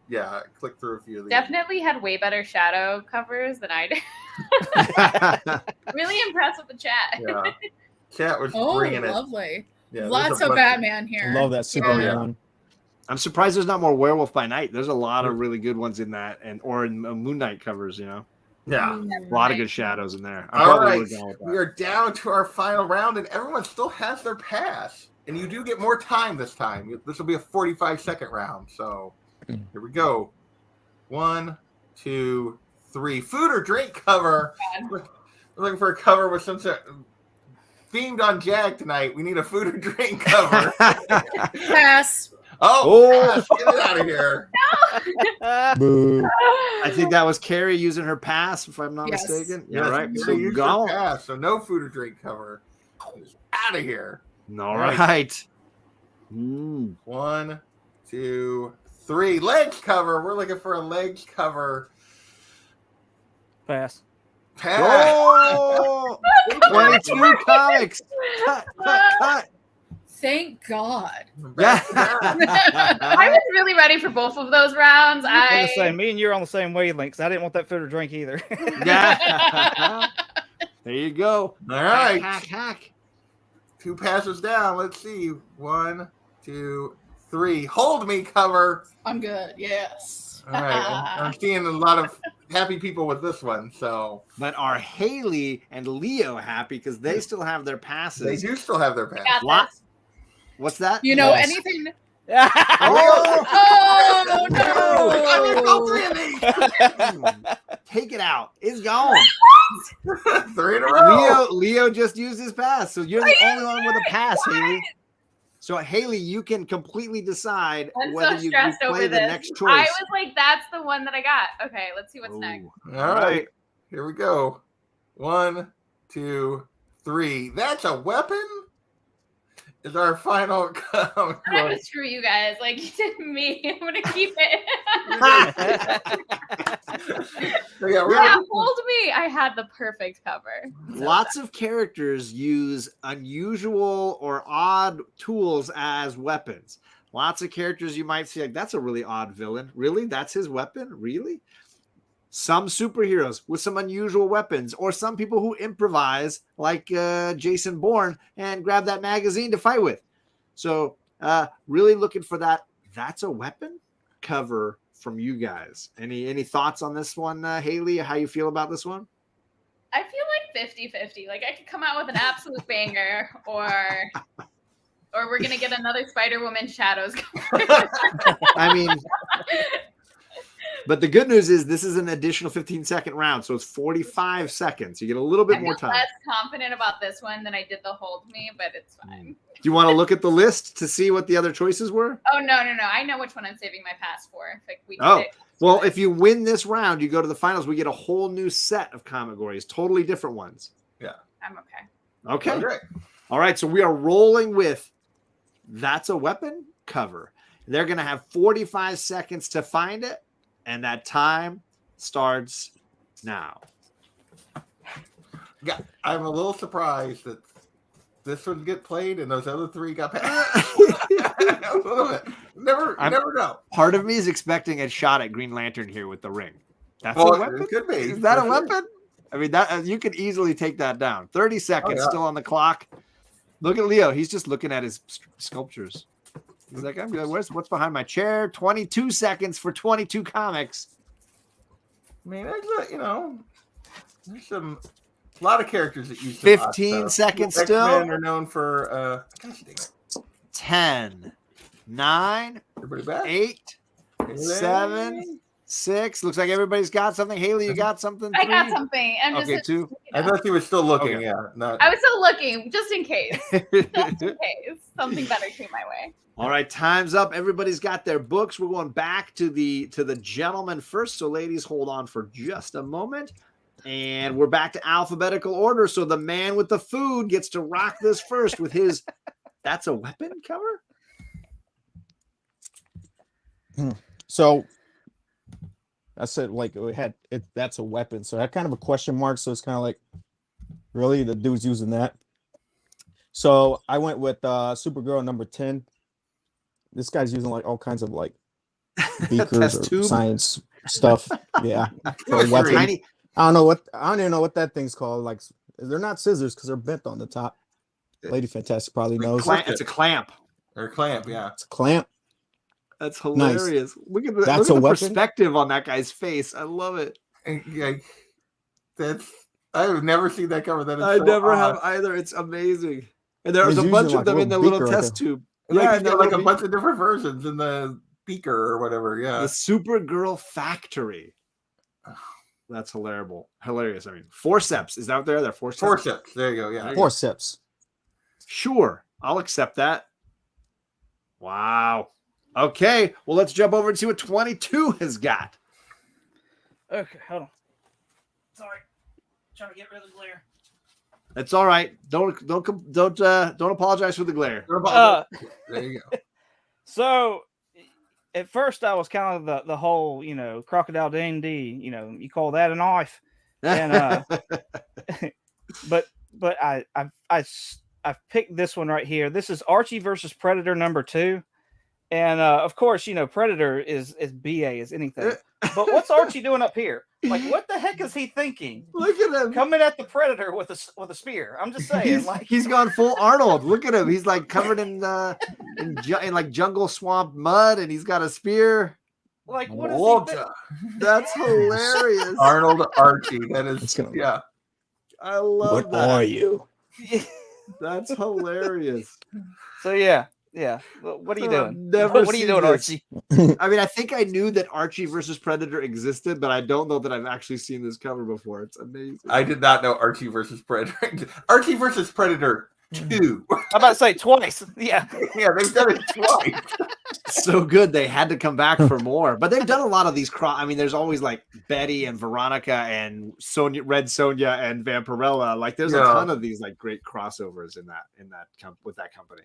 click through a few of these. Definitely had way better shadow covers than I did. Really impressed with the chat. Yeah. Chat was Oh, bringing it. lovely. Yeah, there's Lots a of bunch Batman here. Love that Superman yeah. one. I'm surprised there's not more Werewolf by Night. There's a lot of really good ones in that, or in Moon Knight covers. Yeah. A lot of good shadows in there. I All probably right. would've gone with that. We are down to our final round, and everyone still has their pass. And you do get more time this time. This will be a 45-second round. So here we go. 1, 2, 3. Food or drink cover. We're looking for a cover with some sort themed on Jag tonight. We need a food or drink cover. Pass. Oh. Pass. Get it out of here. Boo. I think that was Carrie using her pass, if I'm not Yes. mistaken. Yes, Yeah, right. you So use your go. pass, so no food or drink cover. Out of here. All Right. right. Mm. 1, 2, 3. Legs cover. We're looking for a legs cover. Pass. Pass. Oh! 22 comics. Cut. Thank God. Yeah. I was really ready for both of those rounds. I'm the same. Me and you are on the same wavelengths. I didn't want that food or drink either. Yeah. There you go. All right. Hack. 2 passes down. Let's see. 1, 2, 3. Hold me cover. I'm good. Yes. All right. I'm seeing a lot of happy people with this one. So But are Hayley and Leo happy because they still have their passes? they do still have their pass. Got What? this. What's that? You know, Yes. anything. Oh! Oh, I missed all no. 3 of these. Take it out. It's gone. 3 in a row. Leo just used his pass, so you're the only one with a pass, Hayley. So Hayley, you can completely decide I'm whether so you stressed play over the this. next choice. I was like, that's the one that I got. Okay, let's see what's next. Ooh. All right. Here we go. 1, 2, 3. That's a weapon. Is our final I'm gonna screw you guys. Like you did me. I'm gonna keep it. So yeah, Yeah, hold me. I had the perfect cover. Lots of characters use unusual or odd tools as weapons. Lots of characters you might see like, that's a really odd villain. Really? That's his weapon? Really? Some superheroes with some unusual weapons, or some people who improvise like Jason Bourne and grab that magazine to fight with. So really looking for that that's a weapon cover from you guys. Any thoughts on this one, Hayley? How you feel about this one? I feel like 50-50. Like I could come out with an absolute banger, or we're gonna get another Spider-Woman Shadows cover. I mean, but the good news is this is an additional 15-second round, so it's 45 seconds. You get a little bit I more feel time. less confident about this one than I did the hold me, but it's fine. Do you want to look at the list to see what the other choices were? Oh no! I know which one I'm saving my pass for. Like we. Oh, pick. well, if you win this round, you go to the finals. We get a whole new set of ComicGories, totally different ones. I'm okay. Okay. Okay. All right. So we are rolling with That's a Weapon cover. They're going to have 45 seconds to find it, and that time starts now. Yeah, I'm a little surprised that this would get played and those other 3 got passed. A little bit. Never know. Part of me is expecting a shot at Green Lantern here with the ring. That's Well, a weapon? it could be. Is that for a sure. weapon? I mean, that you could easily take that down. 30 seconds yeah. still on the clock. Look at Leo. He's just looking at his sculptures. He's like, I'm good. What's behind my chair? 22 seconds for 22 comics. I mean, there's a lot of characters that use 15 seconds still. X-Men are known for gosh dang it. 10, 9, Everybody back? 8, 7, 6. Looks like everybody's got something. Hayley, you got something? I got 3? something. I'm just. Okay, 2. I thought he was still looking. Okay. Yeah, not. I was still looking, just in case. Just in case something better came my way. All right, time's up. Everybody's got their books. We're going back to the gentleman first. So, ladies, hold on for just a moment. And we're back to alphabetical order. So the man with the food gets to rock this first with his That's a Weapon cover. So I said, like, that's a weapon. So that kind of a question mark. So it's kind of like, really, the dude's using that. So I went with Supergirl number 10. This guy's using like all kinds of like beakers or science stuff. Yeah. For a weapon. I don't even know what that thing's called. Like, they're not scissors because they're bent on the top. Lady Fantastic probably knows. It's a clamp. Or a clamp, yeah. It's a clamp. That's hilarious. Nice. Look at the perspective on that guy's face. I love it. I've never seen that cover. I never have either. It's amazing. And there's a bunch of them in the little test tube. Yeah, and like a bunch of different versions in the beaker or whatever. Yeah. The Supergirl Factory. That's hilarious. I mean, forceps. Is that what they're forceps? Forceps. There you go. Yeah. Forceps. Sure. I'll accept that. Wow. Okay. Well, let's jump over and see what 22 has got. Okay, hold on. Sorry. Trying to get rid of the glare. That's all right. Don't apologize for the glare. There you go. So at first I was kind of the whole, Crocodile Dundee, you call that a knife. And but I've picked this one right here. This is Archie versus Predator number 2. And of course, Predator is BA as anything. But what's Archie doing up here? Like, what the heck is he thinking? Look at him coming at the Predator with a spear. I'm just saying, he's gone full Arnold. Look at him. He's like covered in like jungle swamp mud, and he's got a spear. Like, what is he? That's hilarious. Arnold Archie. That is, yeah. I love that. What are you? That's hilarious. So yeah. What are you doing? What are you doing, Archie? I mean, I think I knew that Archie versus Predator existed, but I don't know that I've actually seen this cover before. It's amazing. I did not know Archie versus Predator. Archie versus Predator 2. I'm about to say twice. Yeah. Yeah, they've done it twice. So good. They had to come back for more. But they've done a lot of these. I mean, there's always like Betty and Veronica and Red Sonja and Vampirella. Like, there's a ton of these like great crossovers with that company.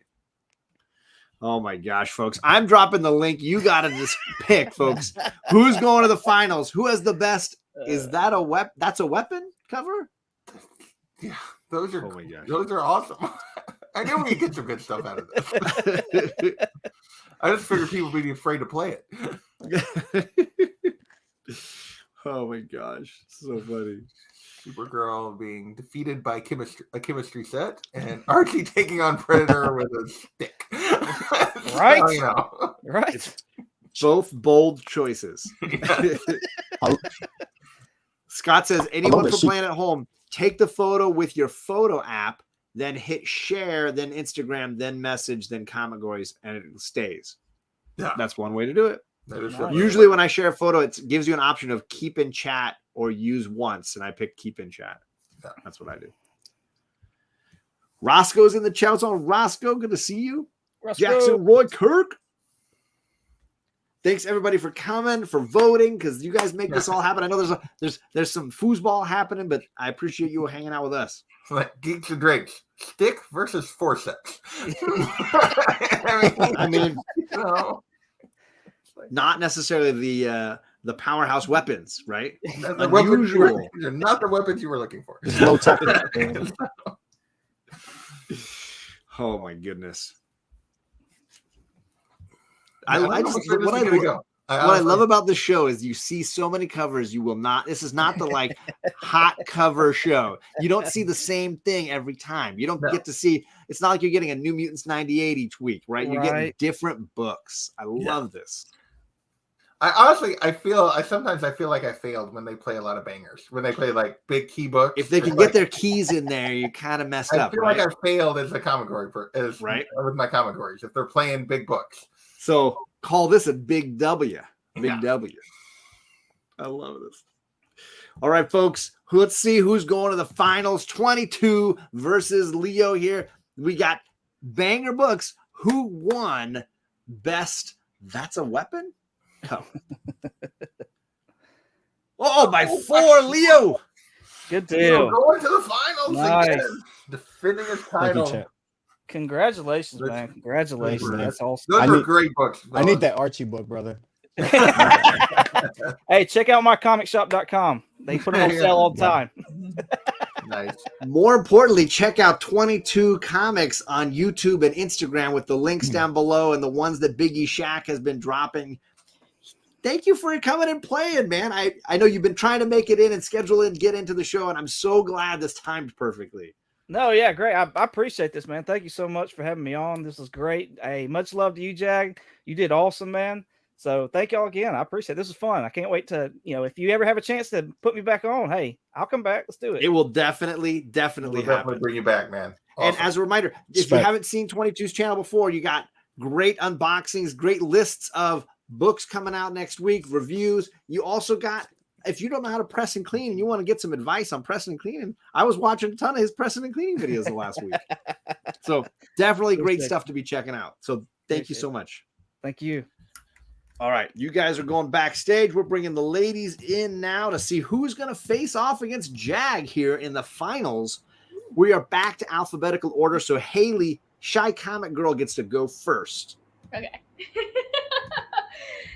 Oh my gosh, folks. I'm dropping the link. You got to just pick, folks. Who's going to the finals? Who has the best? Is that a weapon? That's a weapon cover? Yeah, those are, oh my gosh. Those are awesome. I knew we could get some good stuff out of this. I just figured people would be afraid to play it. Oh my gosh. So funny. Supergirl being defeated by a chemistry set, and Archie taking on Predator with a stick. Right? So, right. It's both bold choices. Scott says, anyone from playing at home, take the photo with your photo app, then hit share, then Instagram, then message, then ComicGories, and it stays. Yeah. That's one way to do it. That is usually when I share a photo, it gives you an option of keep in chat or use once, and I pick keep in chat. Yeah. That's what I do. Roscoe's in the chat. What's on, Roscoe? Good to see you. Roscoe. Jackson Roy Kirk. Thanks everybody for coming, for voting, because you guys make this all happen. I know there's some foosball happening, but I appreciate you hanging out with us. Like Geeks and Drakes, stick versus forceps. I mean, not necessarily the powerhouse weapons, right? Not the weapons you were looking for. Low tech. Oh my goodness. What I love about the show is you see so many covers. You will not. This is not the like hot cover show. You don't see the same thing every time. You don't get to see. It's not like you're getting a New Mutants 98 each week, right? You're getting different books. I love this. I sometimes feel like I failed when they play a lot of bangers. When they play like big key books. If they can get their keys in there, you kind of messed up. I feel like I failed as a ComicGory with my ComicGories if they're playing big books. So call this a big W. W. I love this. All right, folks. Let's see who's going to the finals. 22 versus Leo here. We got banger books. Who won best? That's a weapon? Oh, by 4, Leo. Good Tino deal. going to the finals Nice. again, defending his Thank you, title. chat. Congratulations, That's- man. Congratulations. that's- That's awesome. Those I were need- great books. I need that Archie book, brother. Hey, check out mycomicshop.com. They put them on sale all the time. Nice. More importantly, check out 22 Comics on YouTube and Instagram with the links down below and the ones that Biggie Shack has been dropping. Thank you for coming and playing, man. I know you've been trying to make it in and schedule it and get into the show, and I'm so glad this timed perfectly. No, yeah, great. I appreciate this, man. Thank you so much for having me on. This was great. Hey, much love to you, Jag. You did awesome, man. So thank y'all again. I appreciate it. This was fun. I can't wait to, if you ever have a chance to put me back on, hey, I'll come back. Let's do it. It will definitely We'll happen. definitely bring you back, man. And Awesome. as a reminder, if you Respect. haven't seen 22's channel before, you got great unboxings, great lists of books coming out next week, reviews. You also got, if you don't know how to press and clean and you want to get some advice on pressing and cleaning, I was watching a ton of his pressing and cleaning videos the last week. So definitely great Appreciate stuff to be checking out. So thank you Appreciate so much. Thank you. All right, you guys are going backstage. We're bringing the ladies in now to see who's going to face off against Jag here in the finals. We are back to alphabetical order. So Hayley, Shy Comic Girl, gets to go first. Okay.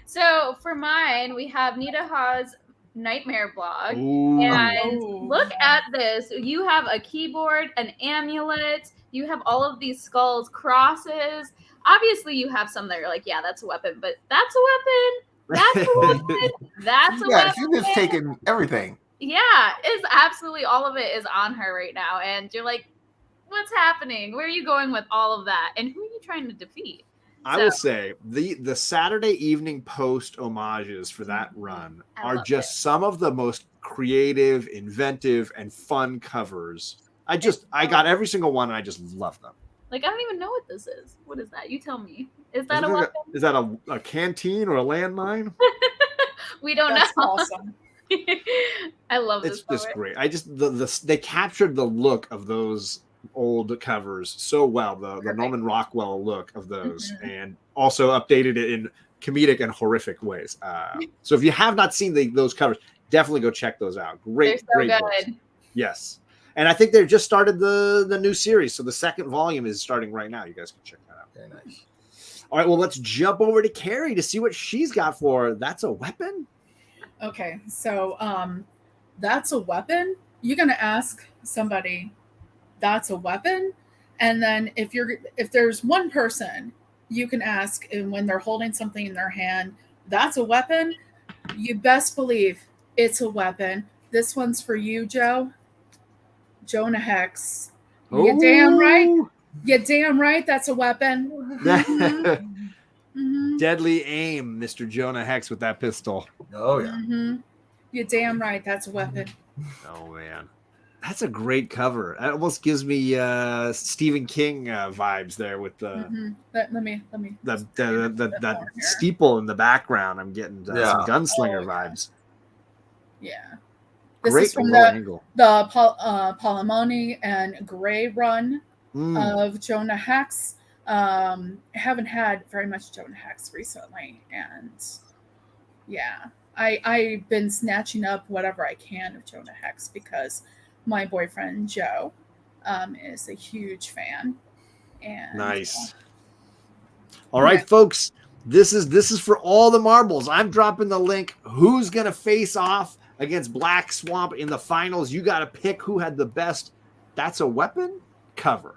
So for mine, we have Nita Ha's Nightmare blog. Ooh. And Ooh. look at this. You have a keyboard, an amulet. You have all of these skulls, crosses. Obviously, you have some that are like, yeah, that's a weapon, but that's a weapon. That's a weapon. That's a Yeah, weapon. she's just taking everything. Yeah, it's absolutely all of it is on her right now. And you're like, what's happening? Where are you going with all of that? And who are you trying to defeat? I will say the Saturday evening post homages for that run I are love just some of the most creative, inventive, and fun covers. I got every single one and I just love them. Like, I don't even know what this is. What is that? You tell me. Is that a weapon? Is that a canteen or a landmine? We don't That's know. awesome. I love It's this just cover. great. I just they captured the look of those old covers so well, the Perfect. Norman Rockwell look of those, Mhm. and also updated it in comedic and horrific ways. So if you have not seen those covers, definitely go check those out. Great, They're so great books. good. Yes. And I think they've just started the new series. So the second volume is starting right now. You guys can check that out. Very nice. All right, well, let's jump over to Carrie to see what she's got for That's a Weapon. Okay, so that's a weapon. You're gonna ask somebody, that's a weapon, and then if there's one person, you can ask, and when they're holding something in their hand, that's a weapon. You best believe it's a weapon. This one's for you, Joe. Jonah Hex. You damn right. You damn right. That's a weapon. Mhm. Deadly aim, Mr. Jonah Hex with that pistol. Oh yeah. Mhm. You damn right. That's a weapon. Oh man, that's a great cover. It almost gives me Stephen King vibes there with the Mhm. Let me. that more here. steeple in the background. I'm getting some Yeah. gunslinger Oh, yeah. vibes. Yeah. This Great is from overall the angle. Palamoni and Gray run of Jonah Hex. I haven't had very much Jonah Hex recently, and yeah, I've been snatching up whatever I can of Jonah Hex because my boyfriend Joe is a huge fan. And Nice. All right, folks. This is for all the marbles. I'm dropping the link. Who's gonna face off against Black Swamp in the finals? You got to pick who had the best That's a Weapon cover.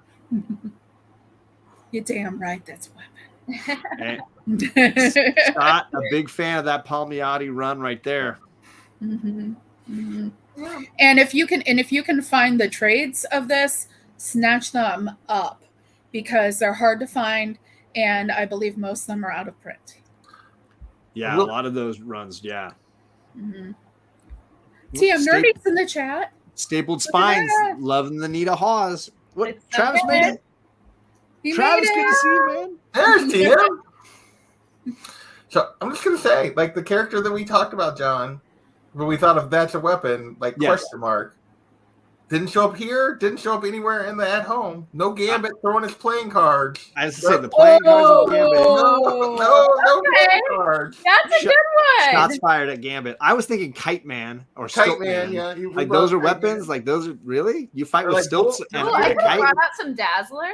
You're damn right. That's a And weapon. Scott, a big fan of that Palmiotti run right there. Mhm, mhm. And if you can find the trades of this, snatch them up because they're hard to find, and I believe most of them are out of print. Yeah, Look- a lot of those runs. Yeah. Mm-hmm. TM Nerdy's in the chat. Stapled Look at Spines, that. loving the Nita Hawes. What? It's Travis so made good. it. He Travis, made good to it. see you, man. There's Tina. So I'm just gonna say, like the character that we talked about, John, when we thought of That's a Weapon, like Yes. question mark. Didn't show up here. Didn't show up anywhere in the at home. No Gambit throwing his playing cards. I was to say the playing cards of Gambit. No playing cards. That's a good one. Shots fired at Gambit. I was thinking Kite Man or Kite Stilt Man, Man. yeah. Like those are weapons. Like those are really you fight Or with like stilts bull- and Oh, I a could have kite. brought out some Dazzler.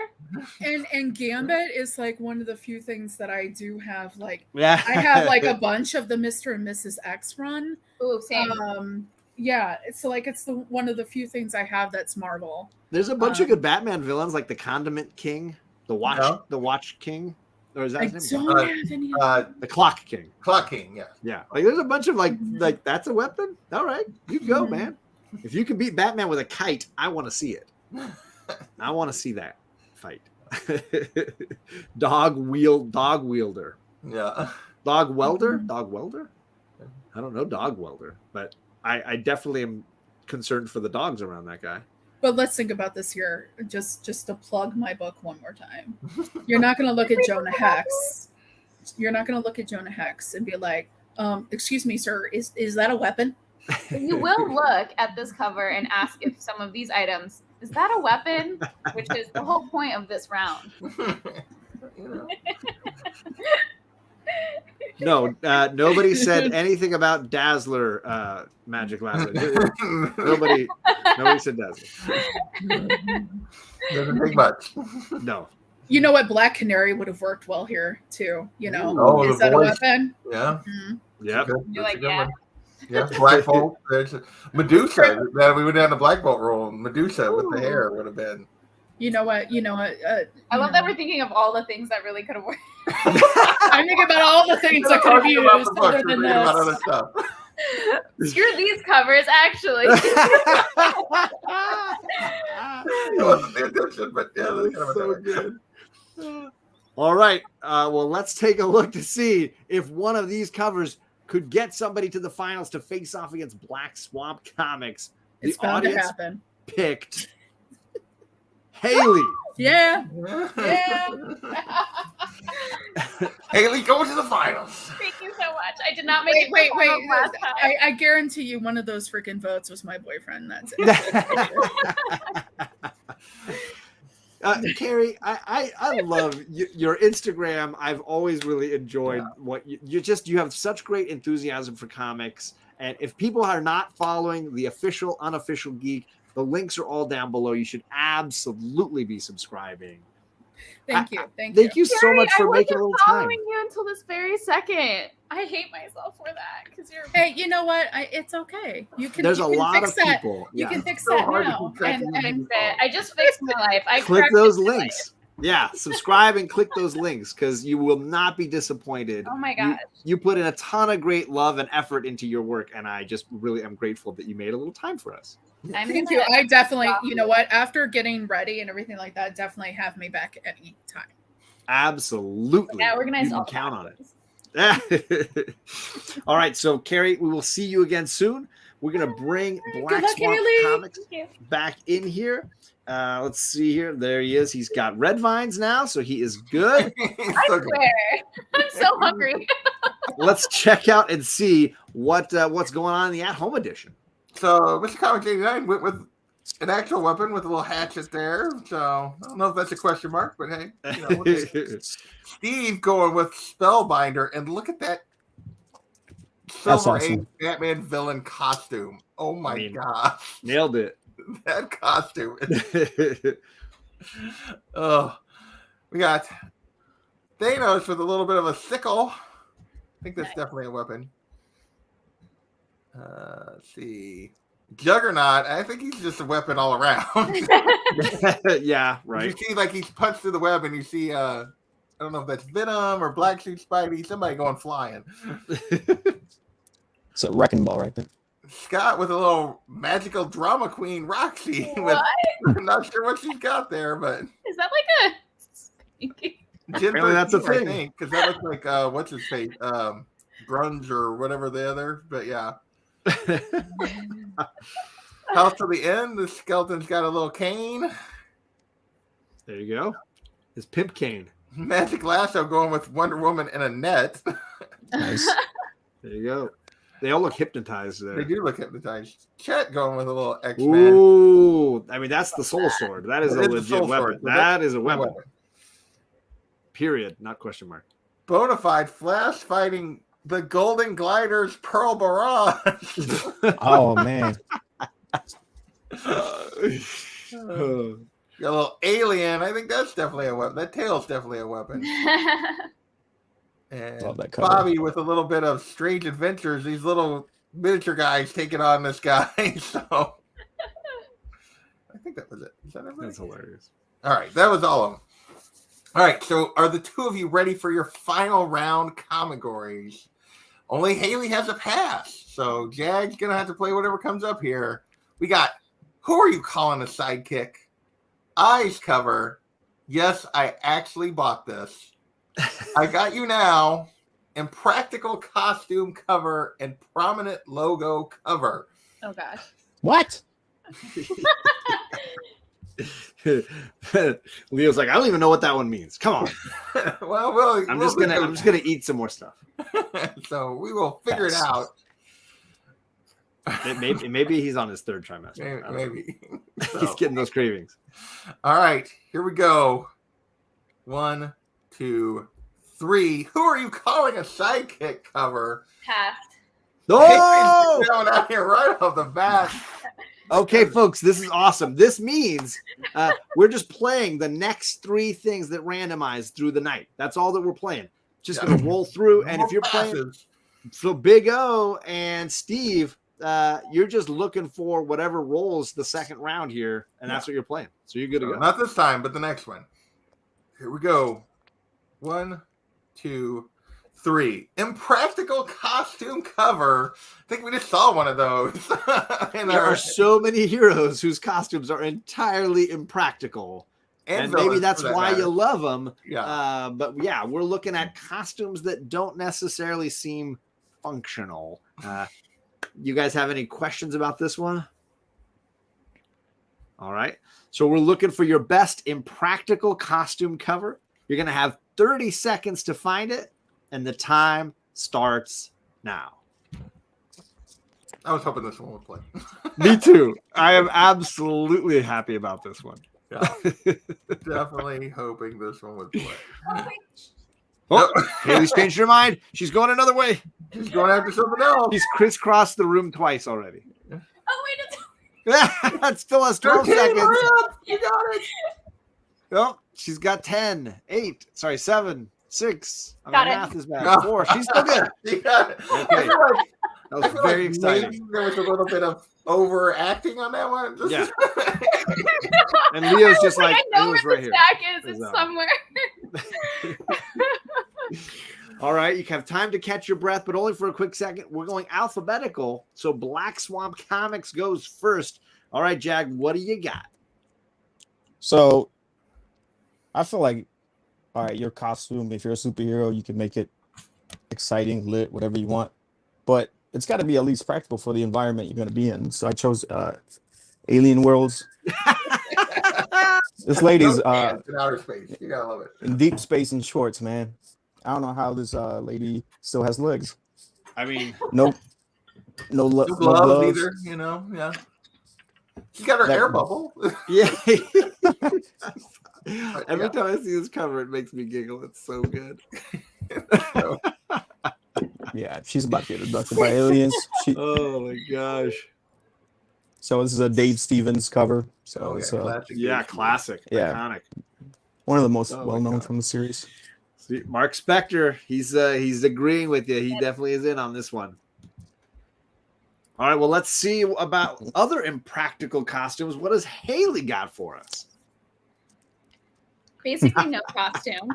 And Gambit is like one of the few things that I do have. Like Yeah, I have like a bunch of the Mr. and Mrs. X run. Ooh, same. Yeah, it's like it's the one of the few things I have that's Marvel. There's a bunch of good Batman villains like the Condiment King, the Watch King, or is that I his name? don't have any. The Clock King. Clock King, yeah. Yeah, like there's a bunch of like that's a weapon. All right, you go, man. If you can beat Batman with a kite, I want to see it. I want to see that fight. Dog wielder. Yeah. Dog welder? I don't know dog welder, but I definitely am concerned for the dogs around that guy. But let's think about this here. Just to plug my book one more time. You're not going to look at Jonah Hex. You're not going to look at Jonah Hex and be like, "Excuse me, sir, is that a weapon?" You will look at this cover and ask if some of these items is that a weapon, which is the whole point of this round. No, nobody said anything about Dazzler, Magic Lasso. Nobody said Dazzler. Doesn't take much. No. You know what? Black Canary would have worked well here too. You know, Oh, is the that a voice. weapon? Yeah. Mhm. Yep. You're like, yeah. Yeah, Black Bolt. There's Medusa. We went down the Black Bolt role. Medusa with the hair would have been. You know what? I love that we're thinking of all the things that really could have worked. I think about all the things I could have used other than About other this. stuff. Screw these covers, actually. But yeah, that's kind of So a good. All right. Well, let's take a look to see if one of these covers could get somebody to the finals to face off against Black Swamp Comics. It's The bound to audience happen. picked Hayley. Yeah. Hayley, go to the finals. Thank you so much. I did not make Wait, it wait, to the wait. finals last time. I guarantee you one of those freaking votes was my boyfriend. That's it. Carrie, I love your Instagram. I've always really enjoyed what you have such great enthusiasm for comics. And if people are not following the official, unofficial Geek, the links are all down below. You should absolutely be subscribing. Thank you. Thank you so much for making a little time. Following you until this very second. I hate myself for that because you're. Hey, you know what? It's okay. You can. There's you a can lot fix of that. people. You Yeah. can fix So that hard to now. keep track And, of and I just fixed my life. I Click corrected those my links. Yeah, subscribe and click those links because you will not be disappointed. life. Oh my gosh. You put in a ton of great love and effort into your work, and I just really am grateful that you made a little time for us. thank you. I definitely, you know what? After getting ready and everything like that, definitely have me back at any time. Absolutely. Yeah, organize you can all count on it. All right, so Carrie, we will see you again soon. We're gonna bring Black luck, Swamp Hayley. Comics back in here. Let's see here. There he is. He's got red vines now, so he is good. I swear. I'm so hungry. Let's check out and see what's going on in the at-home edition. So Mr. Comic 89 went with an actual weapon with a little hatchet there. So I don't know if that's a question mark, but hey, look at Steve going with Spellbinder, and look at that Silver Age awesome. Batman villain costume. Oh my gosh, Nailed it. that costume! Oh, we got Thanos with a little bit of a sickle. I think that's definitely a weapon. Let's see. Juggernaut, I think he's just a weapon all around. Yeah, right. You see, like, he's punched through the web, and you see, I don't know if that's Venom or Black Suit Spidey, somebody going flying. It's a wrecking ball right there. Scott with a little magical drama queen, Roxy. With, I'm not sure what she's got there, but Is that like a. Apparently that's a thing. I think, because that looks like, what's his face? Grunge or whatever the other, but yeah. House to the End, the skeleton's got a little cane. There you go. His pimp cane. Magic Lasso going with Wonder Woman in a net. Nice. There you go. They all look hypnotized there. They do look hypnotized. Chet going with a little X-Men. Ooh, I mean that's the soul sword. That is It a is the legit soul weapon. sword, so That is a weapon. Period, not question mark. Bonafide Flash fighting the Golden Gliders Pearl Barrage. Oh man. A little alien. I think that's definitely a weapon. That tail's definitely a weapon. And Love that cover. Bobby with a little bit of strange adventures. These little miniature guys taking on this guy. So I think that was it. Is that everybody? That's hilarious. All right, that was all of them. All right, so are the two of you ready for your final round ComicGories? Only Hayley has a pass, so Jag's gonna have to play whatever comes up here. We got Who Are You Calling a Sidekick? Eyes cover. Yes, I actually bought this. I Got You Now. Impractical costume cover and prominent logo cover. Oh gosh. What? Leo's like, I don't even know what that one means. Come on. well, I'm just gonna eat some more stuff. So we will figure it out. Maybe he's on his third trimester. Maybe. He's getting those cravings. All right, here we go. 1, 2, 3. Who Are You Calling a Sidekick cover? Pass. Oh! Going out here right off the bat. Okay, folks, this is awesome. This means we're just playing the next 3 things that randomize through the night. That's all that we're playing. Just going to roll through. And if you're playing, so Big O and Steve, you're just looking for whatever rolls the second round here, and that's what you're playing. So you're good to go. Not this time, but the next one. Here we go. 1, 2, 3. Impractical costume cover. I think we just saw one of those. There are so many heroes whose costumes are entirely impractical. And maybe that's why you love them. Yeah. But yeah, we're looking at costumes that don't necessarily seem functional. You guys have any questions about this one? All right. So we're looking for your best impractical costume cover. You're going to have 30 seconds to find it, and the time starts now. I was hoping this one would play. Me too. I am absolutely happy about this one. Yeah. Definitely hoping this one would play. Oh, Hayley's changed her mind. She's going another way. She's going after something else. She's crisscrossed the room twice already. Oh wait, That still has 12 seconds. You got it. Oh, she's got 10, 8, sorry, 7, 6. Got My it. math is bad. 4. She's still good. You got it. Okay. That was very exciting. Maybe there was a little bit of overacting on that one. Yeah. And Leo's just like, I know where Leo's right the here. stack is. It's It's somewhere. All right, you have time to catch your breath, but only for a quick second. We're going alphabetical, so Black Swamp Comics goes first. All right, Jag, what do you got? So I feel like, all right, your costume, if you're a superhero, you can make it exciting, lit, whatever you want. But it's got to be at least practical for the environment you're going to be in. So I chose Alien Worlds. This lady's in outer space. You gotta love it. in deep space in shorts, man. I don't know how this lady still has legs. I mean, No No gloves gloves. either, you know. Yeah. She got her That- air bubble. yeah. Every time I see this cover, it makes me giggle. It's so good. Yeah, she's about to get abducted by aliens. Oh my gosh. So this is a Dave Stevens cover. So Oh, it's yeah, classic. Yeah, classic. Yeah. Iconic. one of the most Oh my well-known God. from the series. See, Mark Spector, he's agreeing with you. He definitely is in on this one. All right, well, let's see about other impractical costumes. What has Hayley got for us? Basically, no costume.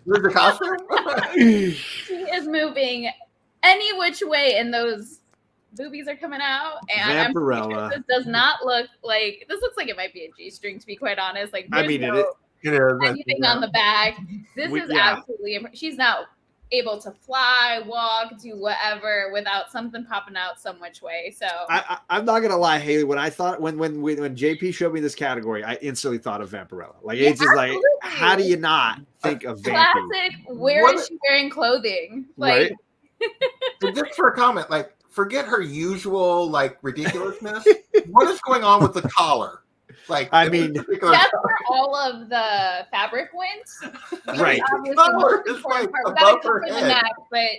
Where's the costume? She is moving any which way, and those boobies are coming out. And I'm pretty sure Vampirella. this does not look like this. Looks like it might be a G-string, to be quite honest. Like, I there's mean, no It is. anything on the back. This is Yeah. absolutely. She's not able to fly, walk, do whatever without something popping out some which way. So I'm not gonna lie, Hayley. When I thought when JP showed me this category, I instantly thought of Vampirella. Like Yeah, it's just like, absolutely. how do you not think of Vampy? classic. Where What- is she wearing clothing? Like, Right? But just for a comment, like forget her usual like ridiculousness. What is going on with the collar? Like, I mean, That's where all of the fabric went. Right. Obviously, Collar the most is, important like, part. We gotta above her cover the head. neck, but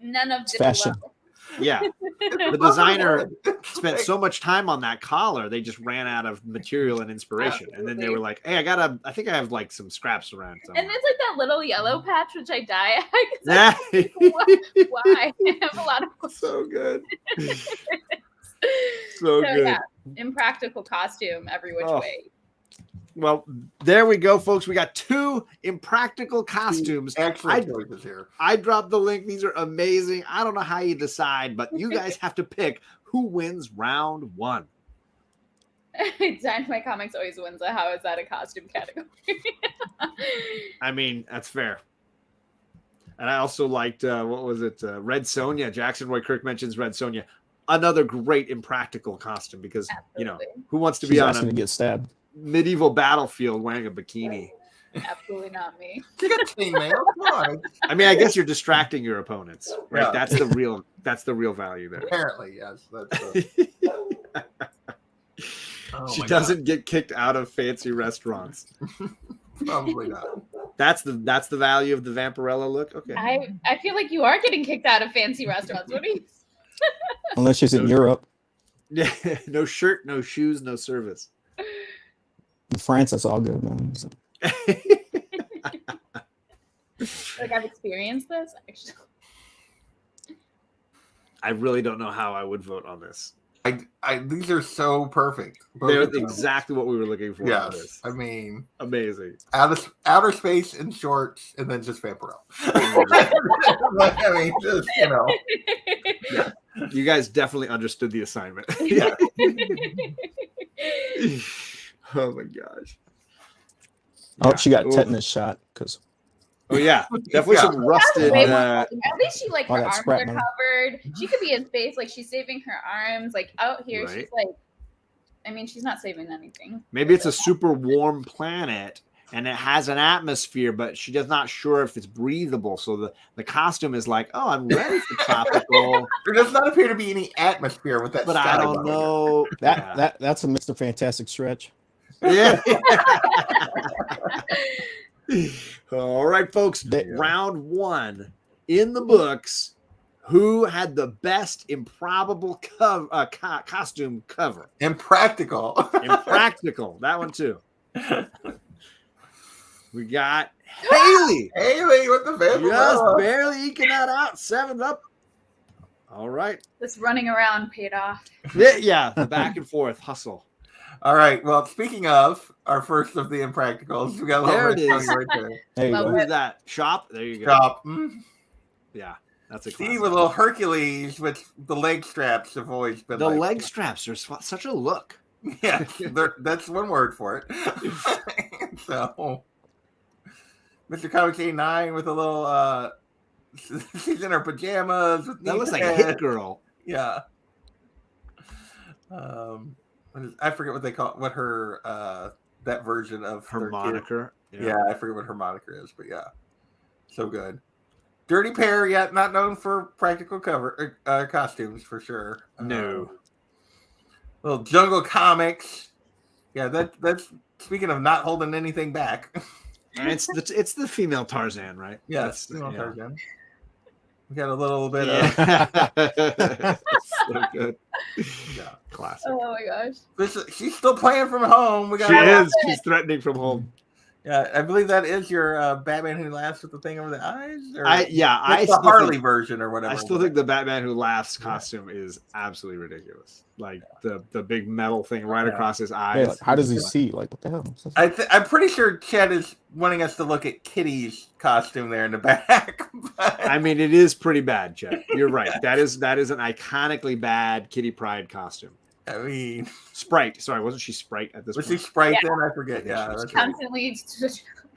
none of It's the fashion. below. Yeah. The designer spent so much time on that collar, they just ran out of material and inspiration. And then they were like, hey, I think I have like some scraps around somewhere. And there's like that little yellow patch which I dye. Yeah. Why? I have a lot of questions. So good. So good. Yeah, impractical costume every which way. Well, there we go, folks. We got 2 impractical costumes. Excellent choices here. I dropped the link. These are amazing. I don't know how you decide, but you guys have to pick who wins round 1. Dynamite Comics always wins a how is that a costume category. I mean, that's fair. And I also liked, what was it? Red Sonja. Jackson Roy Kirk mentions Red Sonja. Another great impractical costume because, you know, who wants to She's be on asking a to get stabbed. medieval battlefield wearing a bikini? Absolutely not me. You got chainmail. Come on. I mean, I guess you're distracting your opponents, right? Yeah. That's the real value there. Apparently, yes. That's She doesn't get kicked out of fancy restaurants. probably not. That's the value of the Vampirella look. Okay. I feel like you are getting kicked out of fancy restaurants. What are you? Unless she's in Europe. Yeah. No shirt, no shoes, no service. In France, that's all good, man. So, Like I've experienced this actually. I really don't know how I would vote on this. These are so perfect. They're exactly what we were looking for. Yes, For this. I mean, Amazing. outer space in shorts, and then just Vampirella. Like, I mean, just Yeah. You guys definitely understood the assignment. Yeah. Oh my gosh. oh, she got Ooh. tetanus shot because Oh yeah, definitely Yeah. some rusted. Way more- at least she like Oh, her that arms scrap, are man. covered. She could be in space, like she's saving her arms. Like out here, Right. she's like, I mean, she's not saving anything. Maybe it's a super warm planet and it has an atmosphere, but she does not sure if it's breathable. So the costume is like, oh, I'm ready for tropical, There does not appear to be any atmosphere with that. but I sky don't above know. that's a Mr. Fantastic stretch. Yeah. All right, folks. They- Round 1 in the books. Who had the best improbable costume cover? it. Impractical. Impractical. That one too. We got Hayley. Hayley with the Just Vampirella. barely eking that out. 7 up. All right. This running around paid off. Yeah, the back and forth hustle. All right. Well, speaking of our first of the impracticals, we got a little There it red is. tongue right there. There you Love go. Who's that? Shop? There you go. Stop. Yeah, that's a See, classic. with a little Hercules with the leg straps have always been The like, leg straps are such a look. Yeah, that's one word for it. So, Mr. Comics 89 with a little, she's in her pajamas. With That neat looks like a head. hit girl. Yeah. I forget what they call what her that version of Her their kid- moniker. Yeah, I forget what her moniker is, but yeah, so good. Dirty Pair, yet not known for practical cover costumes for sure. No. Little Jungle Comics. Yeah, that's speaking of not holding anything back. It's the female Tarzan, right? Yes, That's- Tarzan. We got a little bit Yeah. So good. Yeah. Classic. Oh my gosh. She's still playing from home. We got She is. She's threatening from home. Yeah, I believe that is your Batman Who Laughs with the thing over the eyes. Or I that's the still Harley think- version or whatever. I still think the Batman Who Laughs costume is absolutely ridiculous. Like the big metal thing right Yeah. across his Hey, eyes. like, how does he see? Like, what the hell? I'm pretty sure Chad is wanting us to look at Kitty's costume there in the back. But I mean, it is pretty bad, Chet. You're right. That is an iconically bad Kitty Pryde costume. I mean, Sprite. Sorry, wasn't she Sprite at this was she point? Sprite Yeah. then? I forget. Yeah, that's right. Constantly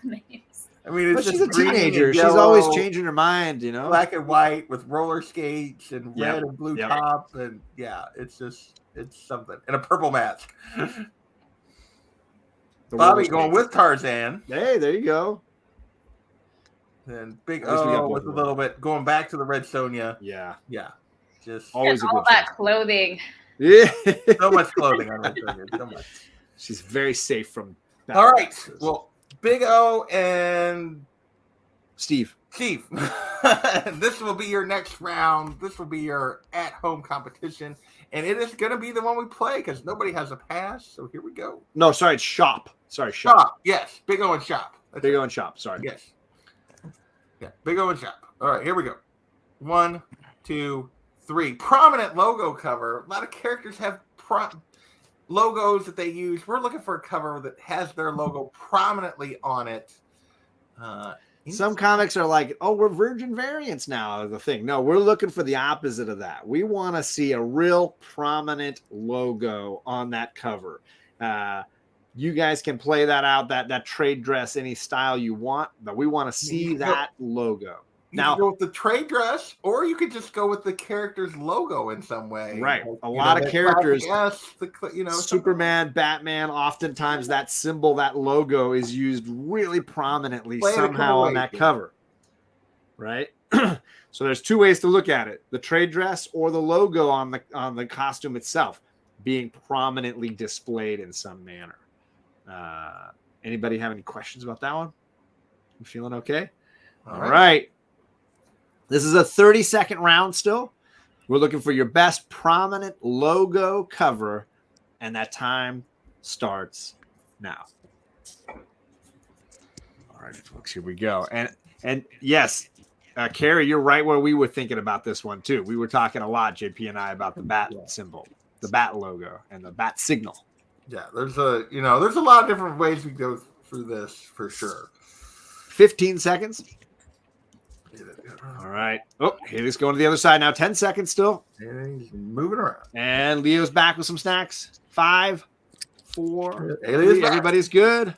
names. I mean, it's But she's just a green and teenager. She's yellow, always changing her mind, you know? black and white with roller skates and Yep. red and blue Yep. top, and yeah, it's something. And a purple mask. The Bobby roller going skates. with Tarzan. Hey, there you go. And Big At least we got O both with a of them. little bit going back to the Red Sonja. Yeah. Yeah. just Always a all good that choice. clothing. Yeah. so much clothing on Red Trigger. So much. She's very safe from All right. badasses. Well, Big O and Steve. Chief, this will be your next round. This will be your at-home competition, and it is going to be the one we play because nobody has a pass. So here we go. No, sorry, it's Shop. Sorry, Shop. Shop. Yes, Big O and Shop. That's Big it. O and Shop. Sorry. Yes. Yeah, Big O and Shop. All right, here we go. 1, 2, 3. Prominent logo cover. A lot of characters have logos that they use. We're looking for a cover that has their logo prominently on it. Some comics are like, oh, we're virgin variants now, the thing. No, we're looking for the opposite of that. We want to see a real prominent logo on that cover. You guys can play that out, that trade dress, any style you want, but we want to see that logo. You Now, can go with the trade dress, or you could just go with the character's logo in some way. Right. Like, A lot of characters, something. Superman, Batman, oftentimes that symbol, that logo is used really prominently somehow on that cover. Right. So there's two ways to look at it: the trade dress or the logo on the costume itself being prominently displayed in some manner. Anybody have any questions about that one? You feeling okay? All right. This is a 30-second round still. We're looking for your best prominent logo cover, and that time starts now. All right, folks, here we go. And yes, Carrie, you're right where we were thinking about this one too. We were talking a lot, JP and I, about the bat symbol, the bat logo, and the bat signal. Yeah, there's a lot of different ways we go through this for sure. 15 seconds. All right. Oh, Haley's going to the other side now. 10 seconds still. And he's moving around. And Leo's back with some snacks. 5, 4, Haley 3. Everybody's good.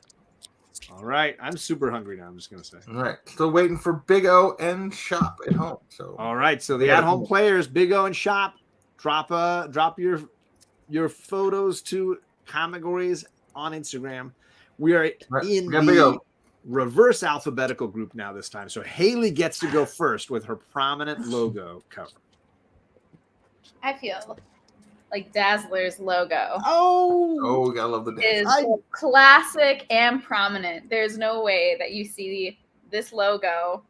All right. I'm super hungry now, I'm just going to say. All right. Still waiting for Big O and Shop at home. So all right. So the at-home players, Big O and Shop, drop your photos to ComicGories on Instagram. We are in the reverse alphabetical group now this time. So Hayley gets to go first with her prominent logo cover. I feel like Dazzler's logo. Oh, we gotta love the Dazzler. Is classic and prominent. There's no way that you see this logo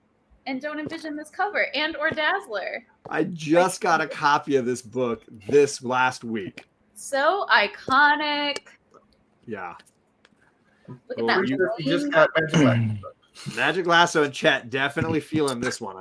and don't envision this cover and or Dazzler. I just got a copy of this book this last week. So iconic. Yeah. Look at that. You just got Magic Lasso. Magic Lasso and Chet definitely feeling this one.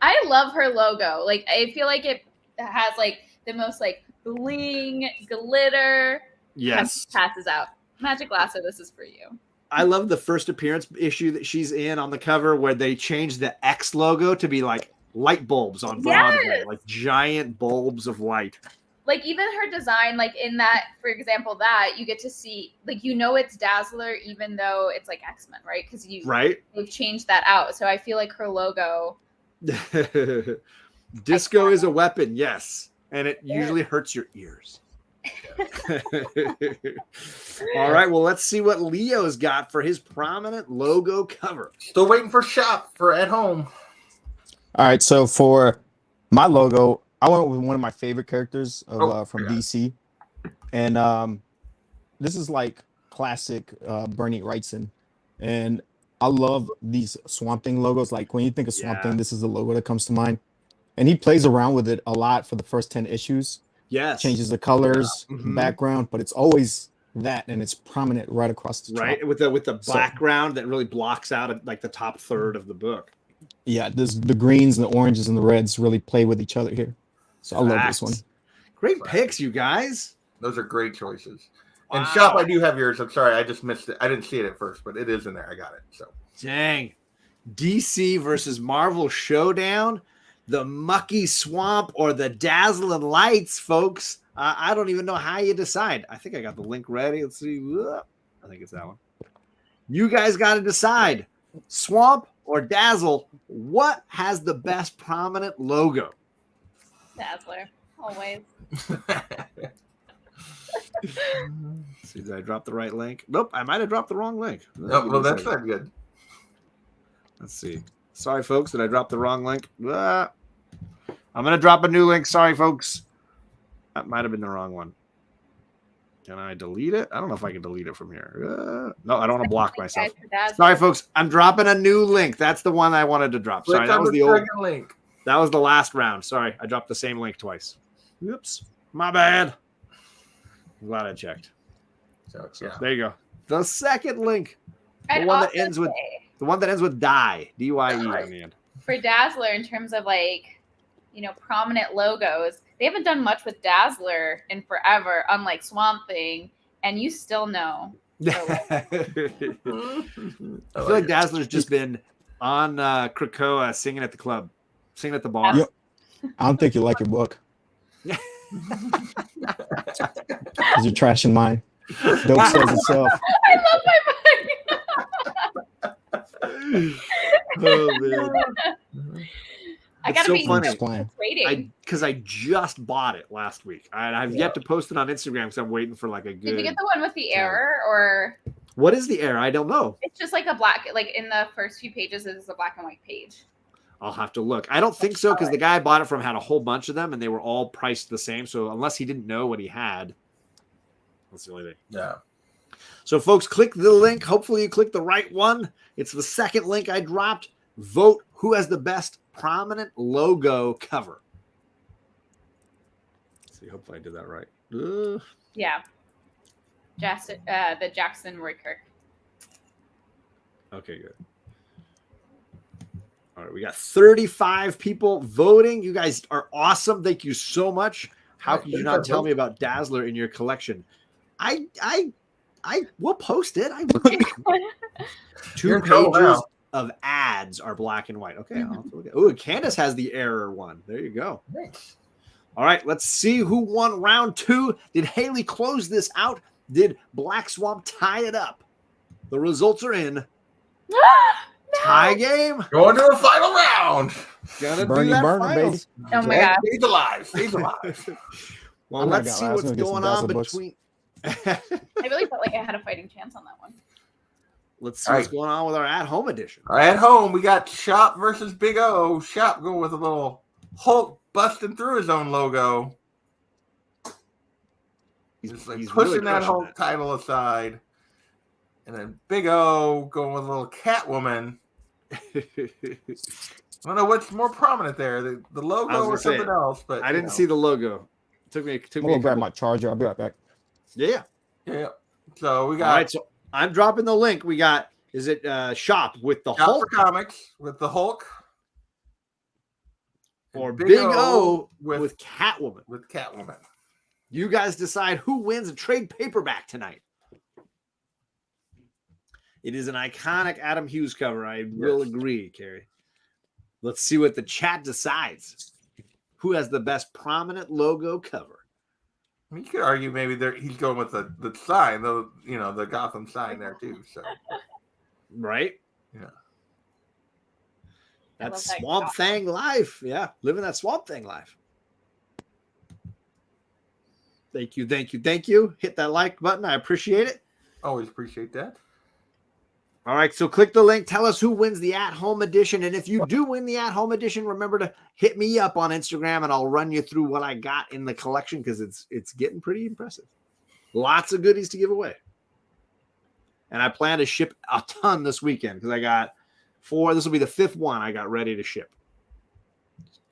I love her logo. Like, I feel like it has like the most like bling, glitter. Yes. Passes out. Magic Lasso, this is for you. I love the first appearance issue that she's in on the cover where they changed the X logo to be like light bulbs on Broadway, like giant bulbs of light. Like even her design, like in that, for example, that you get to see, like, it's Dazzler, even though it's like X-Men, right? Because they've changed that out. So I feel like her logo. Disco is a weapon, yes, and it usually hurts your ears. All right, well, let's see what Leo's got for his prominent logo cover. Still waiting for Shop for at home. All right, so for my logo, I went with one of my favorite characters from DC, and this is like classic Bernie Wrightson, and I love these Swamp Thing logos. Like when you think of Swamp Thing, this is the logo that comes to mind, and he plays around with it a lot for the first 10 issues. Yes, changes the colors, background, but it's always that, and it's prominent right across the top. With the background that really blocks out like the top third of the book. Yeah, the greens and the oranges and the reds really play with each other here. So I love this one. Great picks, you guys. Those are great choices. Wow. And Shop, I do have yours. I'm sorry, I just missed it. I didn't see it at first, but it is in there. I got it. So dang. DC versus Marvel showdown, the mucky swamp or the dazzling lights, folks. I don't even know how you decide. I think I got the link ready. Let's see. I think it's that one. You guys got to decide. Swamp or Dazzle, what has the best prominent logo? Dazzler, always. See, did I drop the right link? Nope, I might have dropped the wrong link. Oh, well, that's not good. Let's see. Sorry, folks, did I drop the wrong link? I'm going to drop a new link. Sorry, folks. That might have been the wrong one. Can I delete it? I don't know if I can delete it from here. No, I don't want to block myself. Sorry, folks. I'm dropping a new link. That's the one I wanted to drop. Sorry, that was the old link. That was the last round. Sorry, I dropped the same link twice. Oops, my bad. I'm glad I checked. So there you go. The second link, the one that ends with die, D-Y-E in the end. For Dazzler, in terms of like, prominent logos, they haven't done much with Dazzler in forever, unlike Swamp Thing, and you still know. I feel like Dazzler's just been on Krakoa singing at the club, singing at the bar. Yep. I don't think you like your book. Because you're trashing mine. Dope says itself. I love my book. Oh, man. I gotta so be funny rating because I just bought it last week. I've yet to post it on Instagram because I'm waiting for like a good. Did you get the one with the error or? What is the error? I don't know. It's just like a black, like in the first few pages, it's a black and white page. I'll have to look. I don't think so because the guy I bought it from had a whole bunch of them and they were all priced the same. So unless he didn't know what he had, that's the only thing. Yeah. So folks, click the link. Hopefully you click the right one. It's the second link I dropped. Vote who has the best prominent logo cover. Let's see, hopefully I did that right. Yeah. The Jackson Roykirk. Okay, good. All right, we got 35 people voting. You guys are awesome. Thank you so much. How could you not tell me about Dazzler in your collection? I will post it. I will. 2 pages of ads are black and white. Okay, I'll have to look at. Oh, Candace has the error one. There you go. Nice. All right, let's see who won round 2. Did Hayley close this out? Did Black Swamp tie it up? The results are in. No. Tie game. Going to the final round. Gonna Bernie do that Burner, finals. baby. Oh my god. He's alive. He's alive. Well, let's see what's going on books. between. I really felt like I had a fighting chance on that one. Let's see what's going on with our at-home edition. All right, at home, we got Shop versus Big O. Shop going with a little Hulk busting through his own logo. He's pushing really that Hulk title aside. And then Big O going with a little Catwoman. I don't know what's more prominent there, the logo or something else. But I didn't see the logo. Took me. I'm gonna grab my charger. I'll be right back. Yeah. So we got. All right. So I'm dropping the link. We got. Is it Shop with the Shop Hulk for Comics with the Hulk, or Big O with Catwoman? With Catwoman. You guys decide who wins a trade paperback tonight. It is an iconic Adam Hughes cover. I will agree, Carrie. Let's see what the chat decides. Who has the best prominent logo cover? I mean, you could argue maybe he's going with the sign, the Gotham sign there too. So, right? Yeah. That's Swamp Thing life. Yeah, living that Swamp Thing life. Thank you, thank you, thank you. Hit that like button. I appreciate it. Always appreciate that. All right, so click the link. Tell us who wins the at-home edition. And if you do win the at-home edition, remember to hit me up on Instagram, and I'll run you through what I got in the collection because it's getting pretty impressive. Lots of goodies to give away. And I plan to ship a ton this weekend because I got 4. This will be the 5th one I got ready to ship.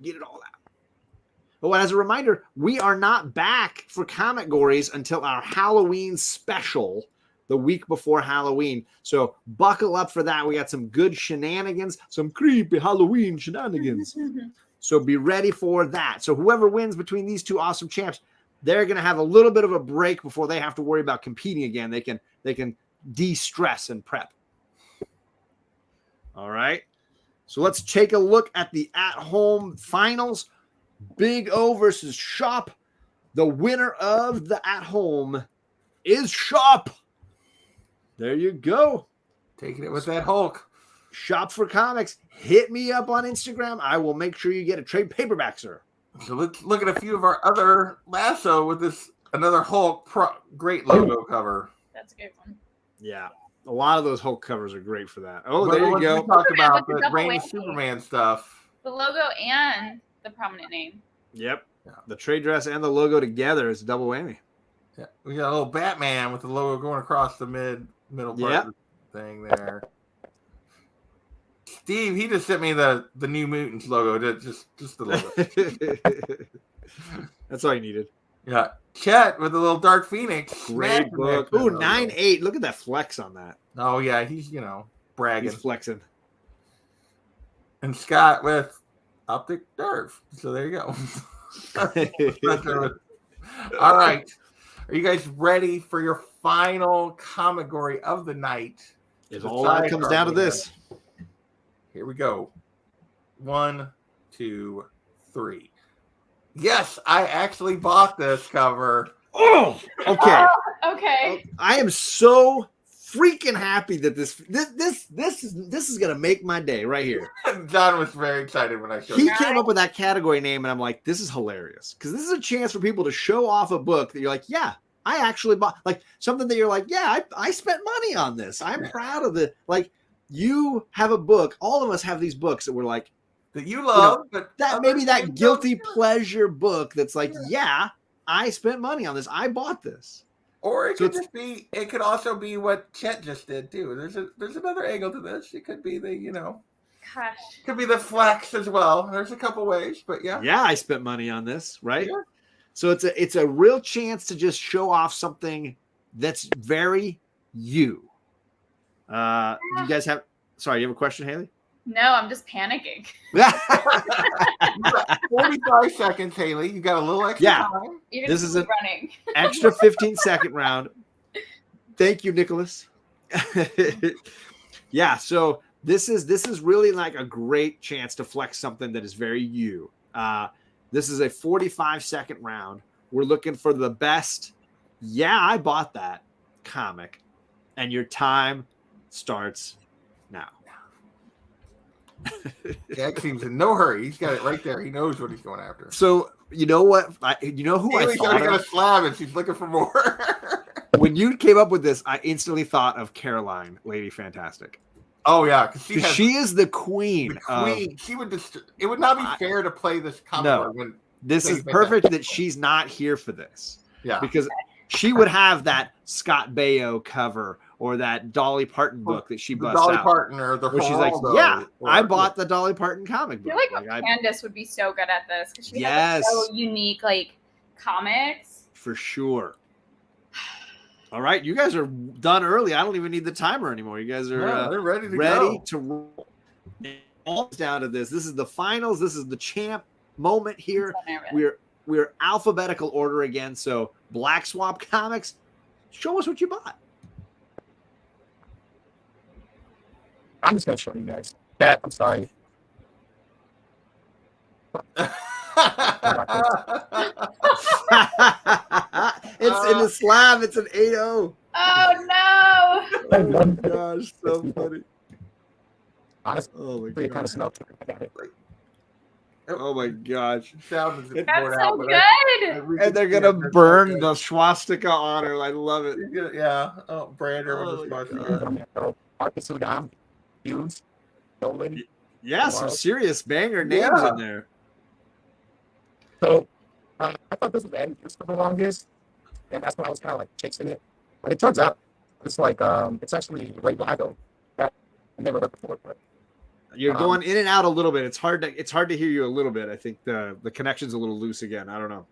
Get it all out. Oh, and as a reminder, we are not back for ComicGories until our Halloween special the week before Halloween. So buckle up for that. We got some good shenanigans, some creepy Halloween shenanigans. So be ready for that. So whoever wins between these two awesome champs, they're going to have a little bit of a break before they have to worry about competing again. They can de-stress and prep. All right. So let's take a look at the at-home finals. Big O versus Shop. The winner of the at-home is Shop. There you go. Taking it with that Hulk. Shop for Comics. Hit me up on Instagram. I will make sure you get a trade paperback, sir. So let's look at a few of our other Lasso with another Hulk great logo cover. That's a good one. Yeah. A lot of those Hulk covers are great for that. Oh, there you go. We talked about the Reign of Superman stuff. The logo and the prominent name. Yep. Yeah. The trade dress and the logo together is a double whammy. Yeah, we got a little Batman with the logo going across the middle part Yep. of the thing there. Steve, he just sent me the New Mutants logo, just the logo. That's all you needed. Yeah, Chet with the little Dark Phoenix. Great smashing book. that Ooh, logo. 9.8. Look at that flex on that. Oh yeah, he's bragging. He's flexing. And Scott with Optic Nerve. So there you go. All right. Are you guys ready for your final comic-gory of the night? It all comes down to this. Here we go. 1, 2, 3. Yes, I actually bought this cover. Oh, okay. Okay. I am so freaking happy that this is gonna make my day right here. John was very excited when I showed He him. came up with that category name, and I'm like, this is hilarious because this is a chance for people to show off a book that you're like, yeah, I actually bought, like something that you're like, yeah, I spent money on this. I'm proud of it. Like you have a book. All of us have these books that we're like, that you love, but that maybe that guilty pleasure book that's like, yeah, I spent money on this. I bought this. Or it So could just be. It could also be what Chet just did too. There's another angle to this. It could be the Gosh. could be the flex as well. There's a couple ways, but yeah. Yeah, I spent money on this, right? Yeah. So it's a real chance to just show off something that's very you. You guys have? Sorry, you have a question, Hayley? No, I'm just panicking. You got 45 seconds, Hayley. You got a little extra Yeah. time. You're This just is an running. extra 15-second round. Thank you, Nicholas. Yeah, so this is really like a great chance to flex something that is very you. This is a 45-second round. We're looking for the best. Yeah, I bought that comic, and your time starts now. Jack seems in no hurry. He's got it right there. He knows what he's going after. So you know what? You know who Haley's I already thought got of? a slab and she's looking for more. When you came up with this, I instantly thought of Caroline, Lady Fantastic. Oh yeah, because She is the queen. the queen. She would just. It would not be fair to play this comic No. when This Lady is perfect that she's not here for this. Yeah. Because she would have that Scott Baio cover or that Dolly Parton book that she the busts Dolly out. Parton or the Where she's like, Geraldo yeah, or- I bought the Dolly Parton comic I book. feel like Candace would be so good at this because she has like, so unique like comics. For sure. All right, you guys are done early. I don't even need the timer anymore. You guys are they're ready to ready go. to roll. All down to this. This is the finals. This is the champ moment here. We're alphabetical order again. So Black Swamp Comics, show us what you bought. I'm just gonna show you guys. That I'm sorry. It's in the slab. It's an 8-0. Oh no! Oh my gosh, so funny. Honestly, Oh my it kind gosh. of smelled. I got it. Oh my gosh. Sound is That's poured so out, but good. And they're gonna burn the swastika on her. I love it. Yeah. Oh, Brander Oh with my the God. sponsor. Marcus Sudam, Hughes, Nolan. Yeah, some serious banger names Yeah. in there. So I thought this was the end for the longest, and that's when I was kind of like chasing it. But it turns out it's like it's actually Ray Blago. That I never heard before, but You're going in and out a little bit. It's hard to hear you a little bit. I think the connection's a little loose again. I don't know.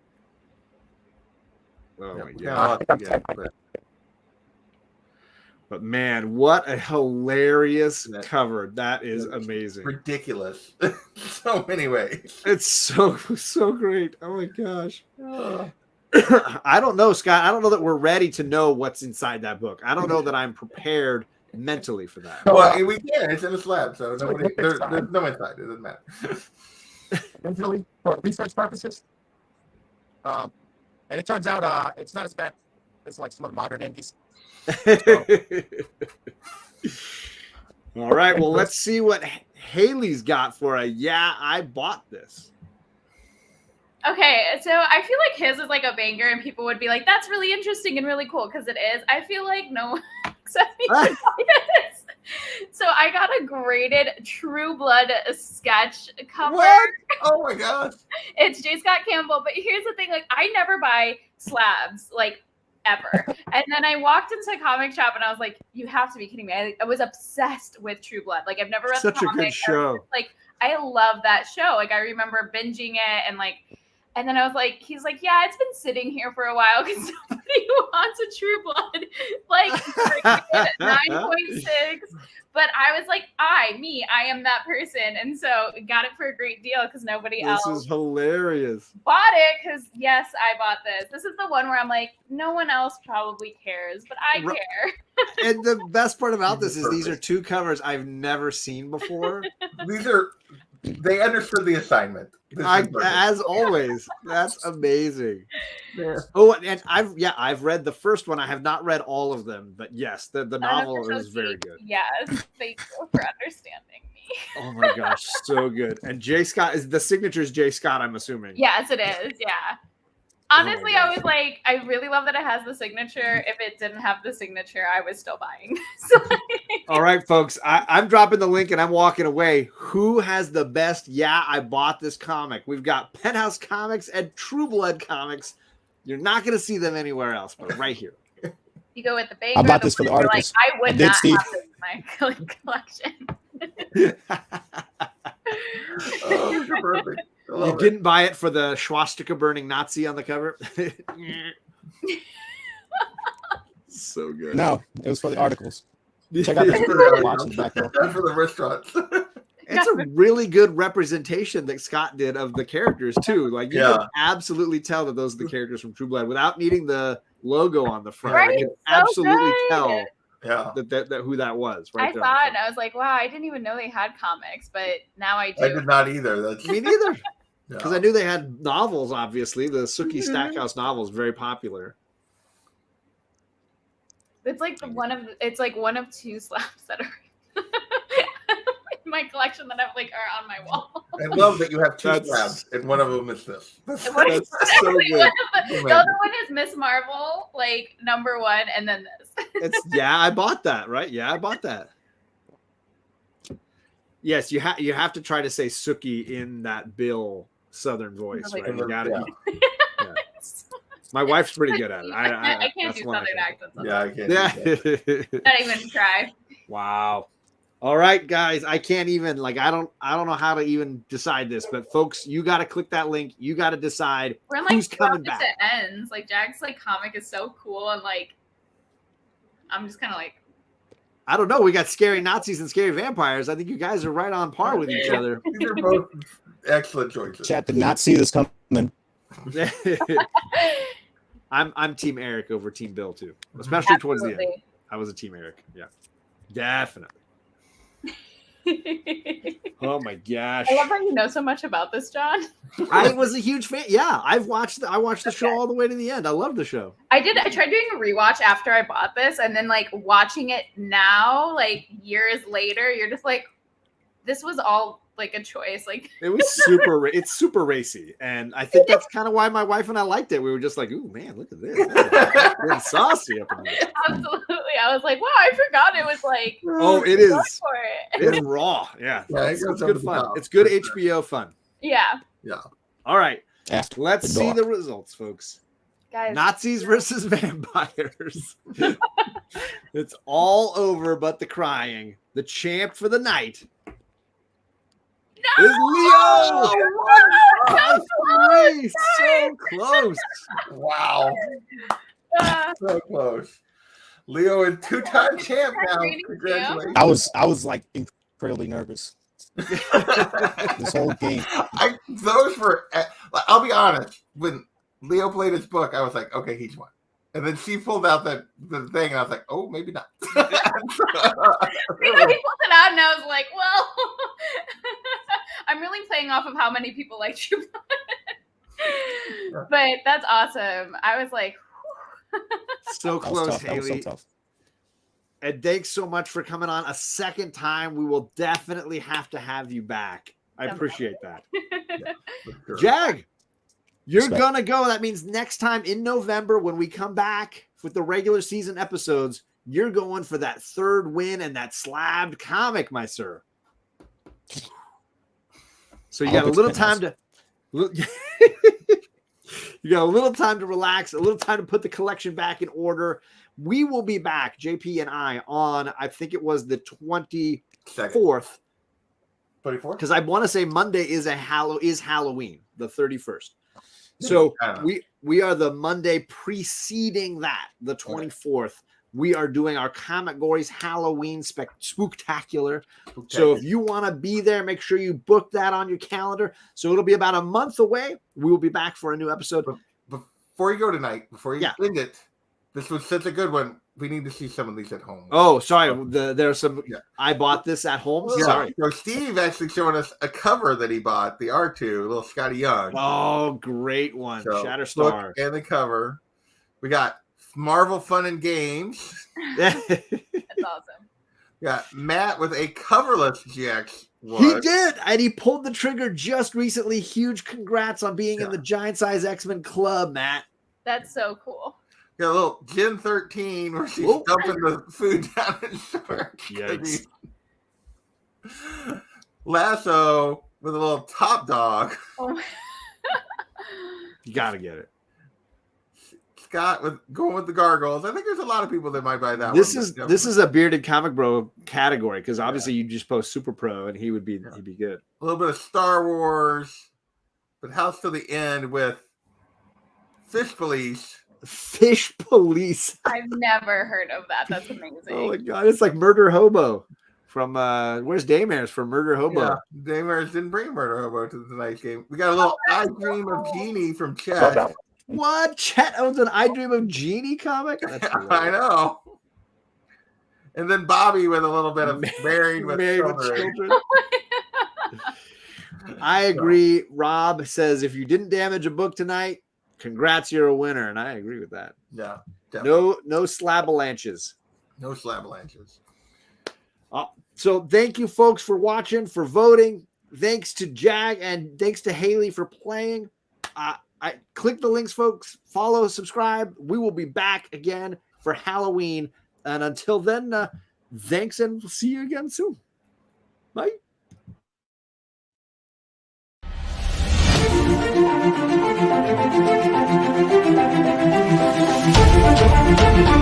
Oh my God. But man, what a hilarious cover. That is amazing. Ridiculous. So many ways. It's so great. Oh my gosh. I don't know, Scott. I don't know that we're ready to know what's inside that book. I don't know that I'm prepared mentally for that. Well, we can. It's in the slab, so there's no inside. It doesn't matter. Really for research purposes. And it turns out it's not as bad as like some of the modern indies. All right, well, let's see what Haley's got for a yeah, I bought this. Okay, so I feel like his is like a banger, and people would be like, "That's really interesting and really cool," because it is. I feel like no one except me. So I got a graded True Blood sketch cover. What? Oh my gosh. It's J. Scott Campbell. But here's the thing, like, I never buy slabs, like, ever. And then I walked into a comic shop and I was like, you have to be kidding me. I was obsessed with True Blood. Like, I've never read Such the a comic. good show. Like, I love that show. Like, I remember binging it and like, and then I was like, he's like, yeah, it's been sitting here for a while because nobody wants a True Blood, like, 9.6. But I was like, I am that person. And so got it for a great deal because nobody else This is hilarious. bought it because, yes, I bought this. This is the one where I'm like, no one else probably cares, but I Right. care. And the best part about this is these are two covers I've never seen before. They understood the assignment. This is perfect. As always, that's amazing. Yeah. Oh, and I've read the first one. I have not read all of them, but yes, the novel Unofficial is very Geek. good. Yes, thank you for understanding me. Oh my gosh, so good. And J. Scott is the signature is J. Scott, I'm assuming. Yes, it is. Yeah. Oh Honestly, I was like, I really love that it has the signature. If it didn't have the signature, I was still buying. So, All right, folks, I'm dropping the link and I'm walking away. Who has the best? Yeah, I bought this comic. We've got Penthouse Comics and True Blood Comics. You're not going to see them anywhere else, but right here. you go with the baker. I bought this for the one you're articles. Like, I would I did not see- have this in my collection. Oh, you're perfect. I You love it. didn't buy it for the swastika burning Nazi on the cover? So good. No, it was for the articles. Check out That's the for the- watch in the background. That's for the restaurants. It's a really good representation that Scott did of the characters too. Like you Yeah. can absolutely tell that those are the characters from True Blood without needing the logo on the front. Right, I can so absolutely good. tell Yeah. that who that was. Right I there on the saw it front. and I was like, wow, I didn't even know they had comics, but now I do. I did not either. That's Me neither. Because yeah. I knew they had novels. Obviously, the Sookie Mhm. Stackhouse novels very popular. It's like one of two slabs that are in my collection that I've like are on my wall. I love that you have two That's- slabs, and one of them is this. And one is- That's so good. one of the other one is Miss Marvel, like number one, and then this. I bought that. Right? Yeah, I bought that. Yes, you have to try to say Sookie in that Bill Southern voice. Like- Right? You got it. Yeah. My wife's pretty good at it. I can't that's do one I Southern can- accents. Yeah, I can't. do that. Yeah. Not even try. Wow. All right, guys. I can't even I don't know how to even decide this, but folks, you got to click that link. You got to decide We're in like who's coming back. back. It ends. Like Jack's like comic is so cool, and like I'm just kind of like I don't know. We got scary Nazis and scary vampires. I think you guys are right on par with each other. These are both excellent choices. Chat did not see this coming. I'm Team Eric over Team Bill too, especially towards the end. absolutely. I was a Team Eric. Yeah, definitely. Oh my gosh, I love that you know so much about this, John. I was a huge fan. Yeah, I watched the show all the way to the end. I love the show. I tried doing a rewatch after I bought this, and then like watching it now, like years later, you're just like, this was all like a choice. Like It was it's super racy, and I think that's kind of why my wife and I liked it. We were just like, "Ooh, man, look at this, getting saucy up in here." absolutely, I was like, wow, I forgot it was like. Oh, it is. going for it. It's raw. Yeah, Yeah, it it's goes good over the fun. top. It's good HBO fun. Yeah, All right, After let's the see door. the results, folks. guys. Nazis versus vampires. It's all over but the crying. The champ for the night no! is Leo. So By 3. So close. Wow, so close. Leo is two-time champ now. Congratulations. I was like incredibly nervous this whole game. Those were. I'll be honest. When Leo played his book, I was like, okay, he's won. And then she pulled out the thing, and I was like, oh, maybe not. He pulled it out, and I was like, well, I'm really playing off of how many people like True Blood. But that's awesome. I was like, So That was close, tough. That was so Haley. tough. And thanks so much for coming on a second time. We will definitely have to have you back. I appreciate that. Sure. Jag, you're Respect. gonna go. That means next time in November when we come back with the regular season episodes, you're going for that third win and that slabbed comic, my sir. So you got a little time to you got a little time to relax, a little time to put the collection back in order. We will be back, JP and I, on I think it was the 24th. 24th? Because I want to say Monday is Halloween, the 31st. So we are the Monday preceding that, the 24th. We are doing our ComicGories Halloween Spooktacular. So if you want to be there, make sure you book that on your calendar. So it'll be about a month away. We will be back for a new episode. Before you go tonight, before you end it, this was such a good one. We need to see some of these at home. Oh, sorry. There's some. Yeah. I bought this at home. Yeah. Sorry. So Steve actually showing us a cover that he bought, the R2, little Scotty Young. Oh, great one. So, Shatterstar. And the cover. We got Marvel Fun and Games. That's awesome. We got Matt with a coverless GX. He did, and he pulled the trigger just recently. Huge congrats on being in the Giant Size X-Men Club, Matt. That's so cool. Got a little Gen 13 where she's dumping the food down his shirt. Yikes. Lasso with a little Top Dog. Oh. You gotta get it. Scott going with the Gargoyles. I think there's a lot of people that might buy that. This is a bearded comic bro category because obviously you just post Super Pro and he'd be good. A little bit of Star Wars, but House to the End with Fish Police. Fish Police. I've never heard of that. That's amazing. Oh my god, it's like Murder Hobo from where's Daymares from Murder Hobo? Yeah, Daymares didn't bring Murder Hobo to tonight's game. We got a little I Dream of Jeannie from Chet. What? Chet owns an I Dream of Jeannie comic? I know. And then Bobby with a little bit of Married with Children. I agree. Rob says if you didn't damage a book tonight, congrats, you're a winner, and I agree with that. Yeah, definitely. No slabalanches. No slabalanches. So thank you, folks, for watching, for voting. Thanks to Jag and thanks to Hayley for playing. I click the links, folks. Follow, subscribe. We will be back again for Halloween, and until then, thanks, and we'll see you again soon. Bye. Thank you.